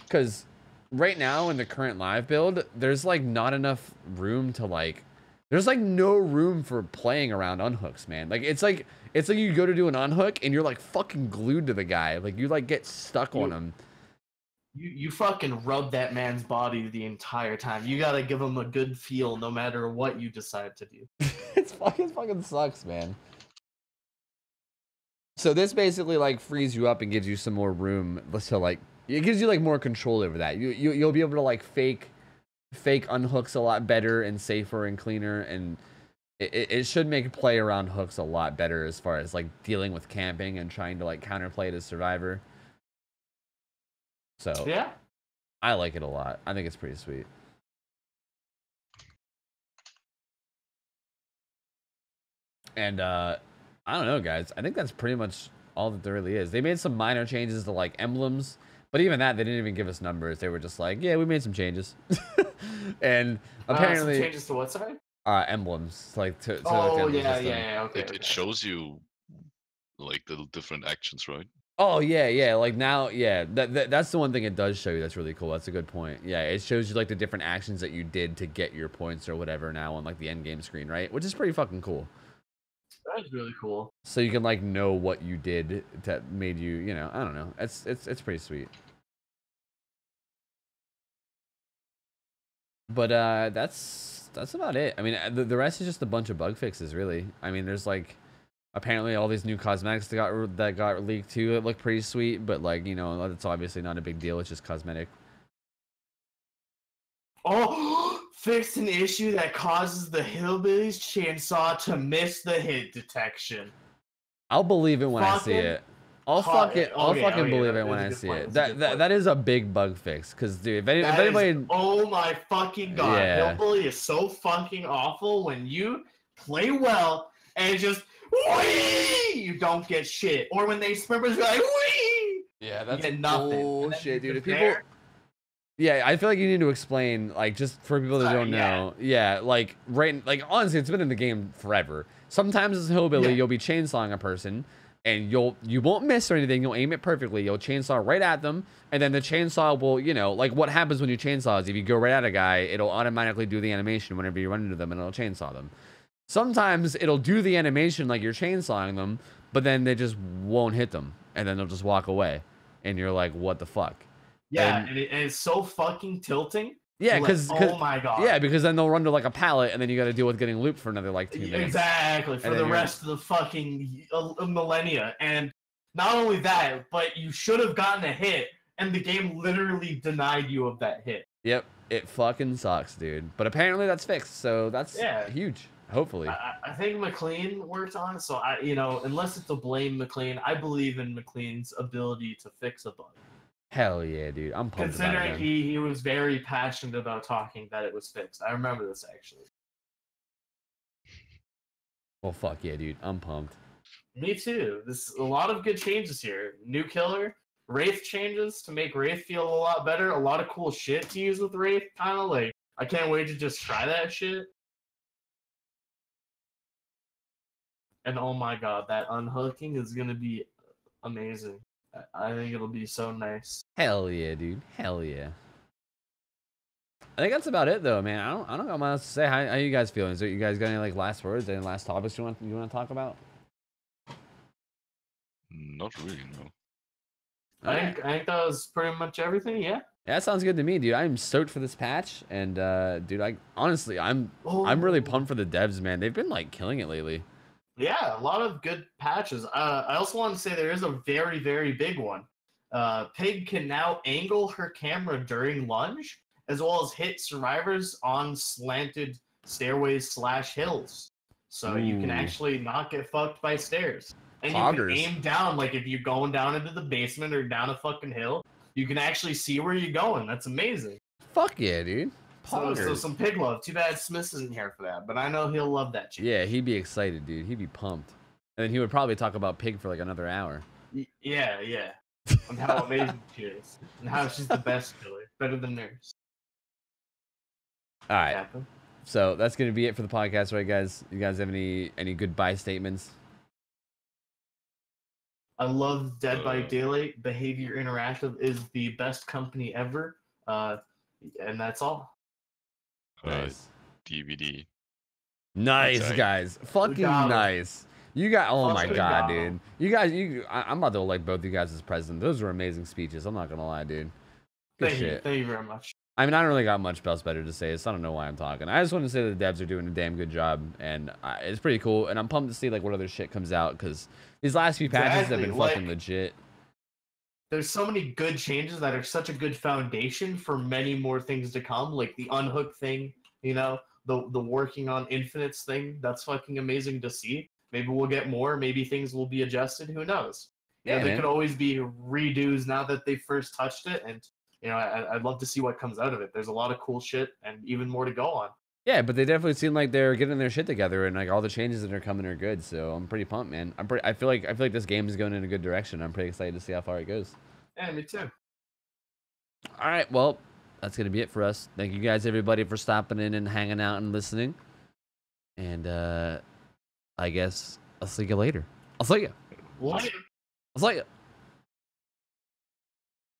Cause right now in the current live build, there's like not enough room to like, there's like no room for playing around unhooks, man. Like it's like you go to do an unhook and you're like fucking glued to the guy. Like you like get stuck on him. You fucking rub that man's body the entire time. You gotta give him a good feel no matter what you decide to do. It fucking sucks, man. So this basically like frees you up and gives you some more room to like, it gives you like more control over that. You'll be able to like fake unhooks a lot better and safer and cleaner, and it should make play around hooks a lot better as far as like dealing with camping and trying to like counterplay it as Survivor. So Yeah. I like it a lot. I think it's pretty sweet. And I don't know, guys. I think that's pretty much all that there really is. They made some minor changes to like emblems, but even that they didn't even give us numbers. They were just like, yeah, we made some changes. And apparently some changes to what side? Emblems, like to Oh the yeah, system. yeah, okay. It shows you like the different actions, right? Oh yeah. Like now, yeah. That's the one thing it does show you. That's really cool. That's a good point. Yeah, it shows you like the different actions that you did to get your points or whatever now on like the end game screen, right? Which is pretty fucking cool. That is really cool. So you can like know what you did that made you, you know, I don't know. It's pretty sweet. But that's about it. I mean, the rest is just a bunch of bug fixes, really. I mean, there's like apparently all these new cosmetics that got leaked too. It looked pretty sweet, but like, you know, it's obviously not a big deal. It's just cosmetic. Oh, fixed an issue that causes the Hillbillies chainsaw to miss the hit detection. I'll believe it when I see it. I'll fucking believe it when I see it. That is a big bug fix, because dude, if anybody, oh my fucking god, Yeah. Hillbilly is so fucking awful when you play well and just wee, you don't get shit, or when they sprint, you're like wee, yeah, you get nothing. bullshit, dude. If people, there, yeah, I feel like you need to explain, like, just for people that don't know. Yeah, like, right, like, honestly, it's been in the game forever. Sometimes as a hillbilly, you'll be chainsawing a person, and you won't miss or anything. You'll aim it perfectly. You'll chainsaw right at them, and then the chainsaw will, you know, like, what happens when you chainsaw is if you go right at a guy, it'll automatically do the animation whenever you run into them, and it'll chainsaw them. Sometimes it'll do the animation like you're chainsawing them, but then they just won't hit them, and then they'll just walk away, and you're like, what the fuck? yeah, and it's so fucking tilting. Yeah, Like, because oh my god. yeah, because then they'll run to like a pallet, and then you got to deal with getting looped for another like 2 minutes. Exactly, for And the then rest of the fucking millennia. And not only that, but you should have gotten a hit, and the game literally denied you of that hit. Yep, it fucking sucks, dude. But apparently that's fixed, so that's huge. Hopefully. I think McLean worked on it, so you know, unless it's to blame McLean, I believe in McLean's ability to fix a bug. Hell yeah, dude. I'm pumped about Considering it. he was very passionate about talking that it was fixed. I remember this actually. Well, fuck yeah, dude. I'm pumped. Me too. This a lot of good changes here. New killer, Wraith changes to make Wraith feel a lot better. A lot of cool shit to use with Wraith. Kind of like I can't wait to just try that shit. And oh my god, that unhooking is gonna be amazing. I think it'll be so nice. Hell yeah, dude. Hell yeah. I think that's about it, though, man. I don't got much else to say. How you guys feeling? So you guys got any like last words, any last topics you want to talk about? Not really, no. I think that was pretty much everything. Yeah. Yeah, that sounds good to me, dude. I'm stoked for this patch, and dude, honestly, I'm really pumped for the devs, man. They've been like killing it lately. Yeah, a lot of good patches. I also want to say there is a very, very big one. Pig can now angle her camera during lunge, as well as hit survivors on slanted stairways / hills. So you can actually not get fucked by stairs. And Poggers. you can aim down, like if you're going down into the basement or down a fucking hill, you can actually see where you're going. That's amazing. Fuck yeah, dude. So some pig love. Too bad Smith isn't here for that, but I know he'll love that shit. Yeah, he'd be excited, dude. He'd be pumped. And then he would probably talk about Pig for like another hour. Yeah. And how amazing she is. And how she's the best killer. Better than Nurse. All right. Captain. So that's going to be it for the podcast, right, guys? You guys have any goodbye statements? I love Dead by Daylight. Behavior Interactive is the best company ever. And that's all. Nice. DVD. Nice, That's right. guys. Fucking got 'em. nice. You got, oh my Fucking god, got dude. 'em. You guys, I'm about to elect both you guys as president. Those were amazing speeches. I'm not going to lie, dude. Good Thank you. shit. Thank you very much. I mean, I don't really got much else better to say, so I don't know why I'm talking. I just want to say the devs are doing a damn good job, and it's pretty cool. And I'm pumped to see like what other shit comes out because these last few patches have been fucking legit. There's so many good changes that are such a good foundation for many more things to come, like the unhook thing, you know, the working on infinites thing. That's fucking amazing to see. Maybe we'll get more. Maybe things will be adjusted. Who knows? You know, there could always be redos now that they first touched it, and you know, I'd love to see what comes out of it. There's a lot of cool shit and even more to go on. Yeah, but they definitely seem like they're getting their shit together, and like all the changes that are coming are good. So I'm pretty pumped, man. I feel like this game is going in a good direction. I'm pretty excited to see how far it goes. Yeah, me too. All right, well, that's gonna be it for us. Thank you guys, everybody, for stopping in and hanging out and listening. And I guess I'll see you later. I'll see you. Later. I'll see you.